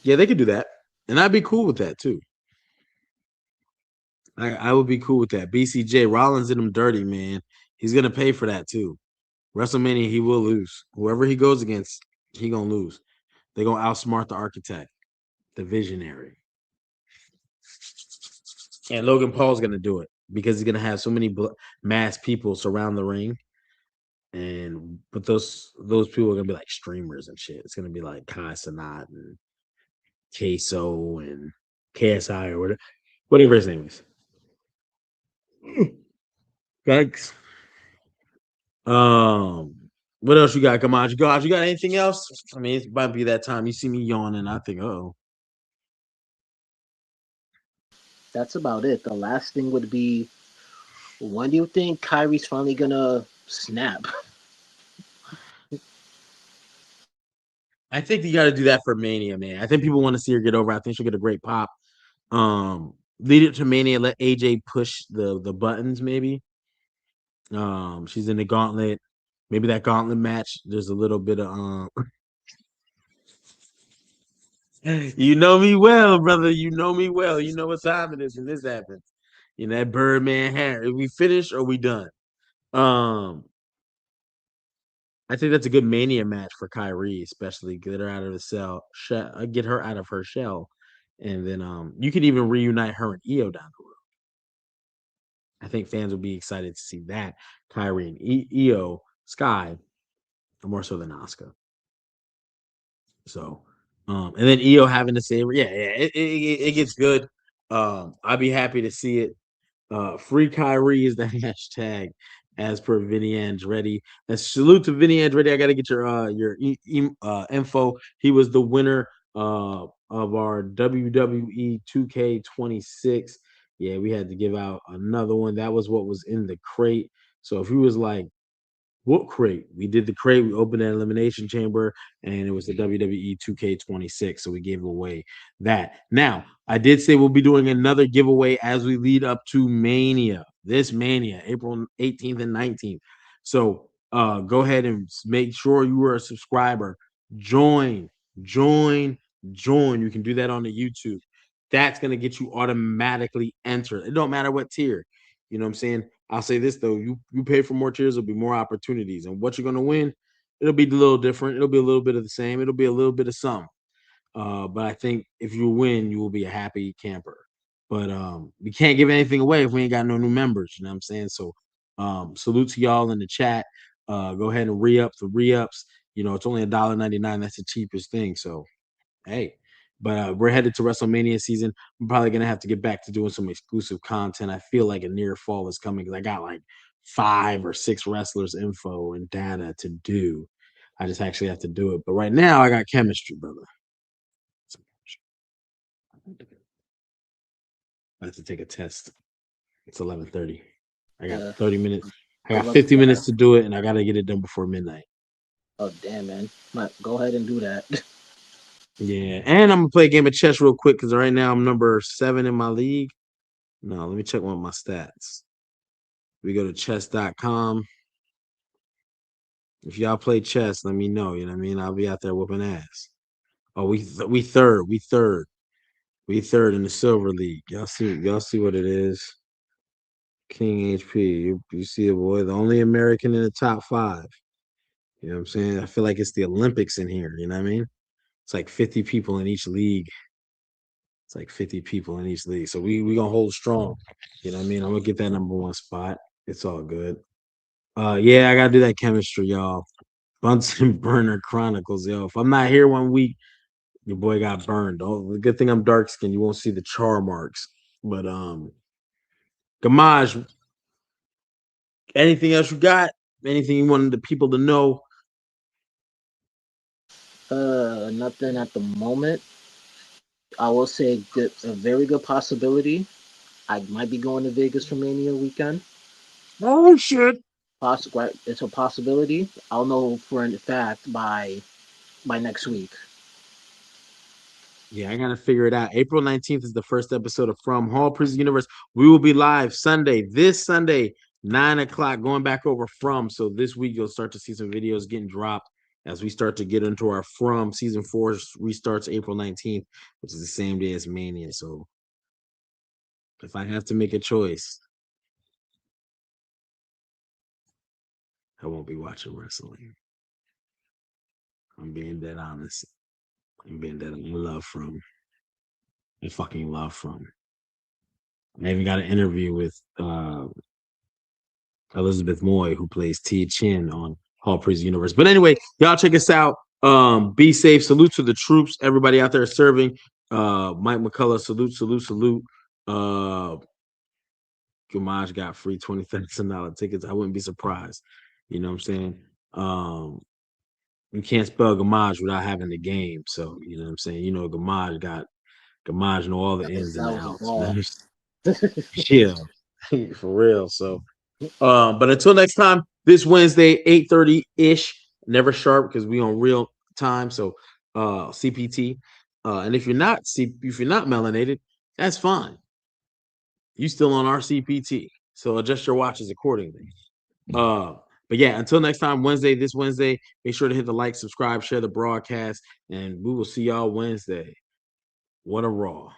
Speaker 1: Yeah, they could do that. And I'd be cool with that too. I would be cool with that. BCJ, Rollins did him dirty, man. He's gonna pay for that too. WrestleMania, he will lose. Whoever he goes against, he gonna lose. They're gonna outsmart the architect, the visionary. And Logan Paul's gonna do it because he's gonna have so many mass people surround the ring, and but those people are gonna be like streamers and shit. It's gonna be like Kai Sanat and Queso and KSI or whatever his name is. Thanks. Um, what else you got? Come on, you got anything else? I mean, it might be that time you see me yawning. I think, oh,
Speaker 2: That's about it. The last thing would be, when do you think Kyrie's finally gonna snap?
Speaker 1: I think you got to do that for Mania, man. I think people want to see her get over. I think she'll get a great pop. Lead it to Mania. Let AJ push the buttons. Maybe. She's in the gauntlet. Maybe that gauntlet match. There's a little bit of You know me well, brother. You know me well. You know what time it is when this happens. You know that Birdman hair. If we finish or we done. Um, I think that's a good Mania match for Kyrie, especially get her out of the get her out of her shell, and then you could even reunite her and Io down the road. I think fans will be excited to see that Kyrie and Io Sky more so than Asuka. So, and then Io having to save her, yeah, it gets good. I'd be happy to see it. Free Kyrie is the hashtag as per Vinny Andretti. And salute to Vinny Andretti. I got to get your info. He was the winner of our WWE 2K26. Yeah, we had to give out another one. That was what was in the crate. So if he was like, what crate? We did the crate. We opened an elimination chamber, and it was the WWE 2K26. So we gave away that. Now, I did say we'll be doing another giveaway as we lead up to Mania. This Mania, April 18th and 19th. So go ahead and make sure you are a subscriber. Join, join, join. You can do that on the YouTube. That's gonna get you automatically entered. It don't matter what tier. You know what I'm saying? I'll say this though: you pay for more tiers, there'll be more opportunities, and what you're gonna win, it'll be a little different. It'll be a little bit of the same. It'll be a little bit of some. But I think if you win, you will be a happy camper. But we can't give anything away if we ain't got no new members. You know what I'm saying? So salute to y'all in the chat. Go ahead and re-up the re-ups. You know, it's only $1.99. That's the cheapest thing. So hey, but we're headed to WrestleMania season. I'm probably gonna have to get back to doing some exclusive content. I feel like a near fall is coming because I got like 5 or 6 wrestlers info and data to do. I just actually have to do it. But right now I got chemistry, brother. I have to take a test. It's 11:30. I got
Speaker 2: Yeah,
Speaker 1: 30 minutes. I
Speaker 2: good
Speaker 1: got
Speaker 2: luck
Speaker 1: 50
Speaker 2: with that.
Speaker 1: minutes to do it, and I got to get it done before midnight.
Speaker 2: Oh damn, man. Might go ahead and do that.
Speaker 1: Yeah, and I'm gonna play a game of chess real quick because right now I'm number 7 in my league. No, let me check one of my stats. We go to chess.com. If y'all play chess, let me know. You know what I mean? I'll be out there whooping ass. Oh, we third in the silver league. Y'all see what it is. King HP. You see it, boy. The only American in the top 5. You know what I'm saying? I feel like it's the Olympics in here. You know what I mean? It's like 50 people in each league. It's like 50 people in each league. So we gonna hold strong. You know what I mean? I'm gonna get that number 1 spot. It's all good. Yeah, I gotta do that chemistry, y'all. Bunsen Burner Chronicles, yo. If I'm not here one week, your boy got burned. Oh, the good thing I'm dark skinned. You won't see the char marks. But Gamaj, anything else you got? Anything you wanted the people to know?
Speaker 2: Nothing at the moment. I will say a very good possibility. I might be going to Vegas for Mania weekend.
Speaker 1: Oh shit.
Speaker 2: Right, it's a possibility. I'll know for a fact by next week.
Speaker 1: Yeah, I gotta figure it out. April 19th is the first episode of From Hall Prison Universe. We will be live Sunday, this Sunday, 9 o'clock, going back over From. So this week you'll start to see some videos getting dropped as we start to get into our From season 4 restarts April 19th, which is the same day as Mania. So if I have to make a choice, I won't be watching wrestling. I'm being dead honest. I'm being dead. I love From. I fucking love From. I even got an interview with Elizabeth Moy, who plays Tia Chin on Hall Prison Universe. But anyway, y'all check us out. Be safe. Salute to the troops. Everybody out there serving. Mike McCullough, salute, salute, salute. Uh, Gamage got free $20,000 tickets. I wouldn't be surprised. You know what I'm saying? Um, you can't spell Gamage without having the game. So, you know what I'm saying? You know, Gamage know all the
Speaker 2: That was
Speaker 1: ins and
Speaker 2: that was a
Speaker 1: outs,
Speaker 2: ball.
Speaker 1: man. Yeah, for real. So, but until next time, this Wednesday, 8:30 ish, never sharp because we on real time. So, CPT. And if you're not melanated, that's fine. You still on our CPT. So adjust your watches accordingly. Uh, but yeah, until next time, this Wednesday, make sure to hit the like, subscribe, share the broadcast, and we will see y'all Wednesday. What a raw.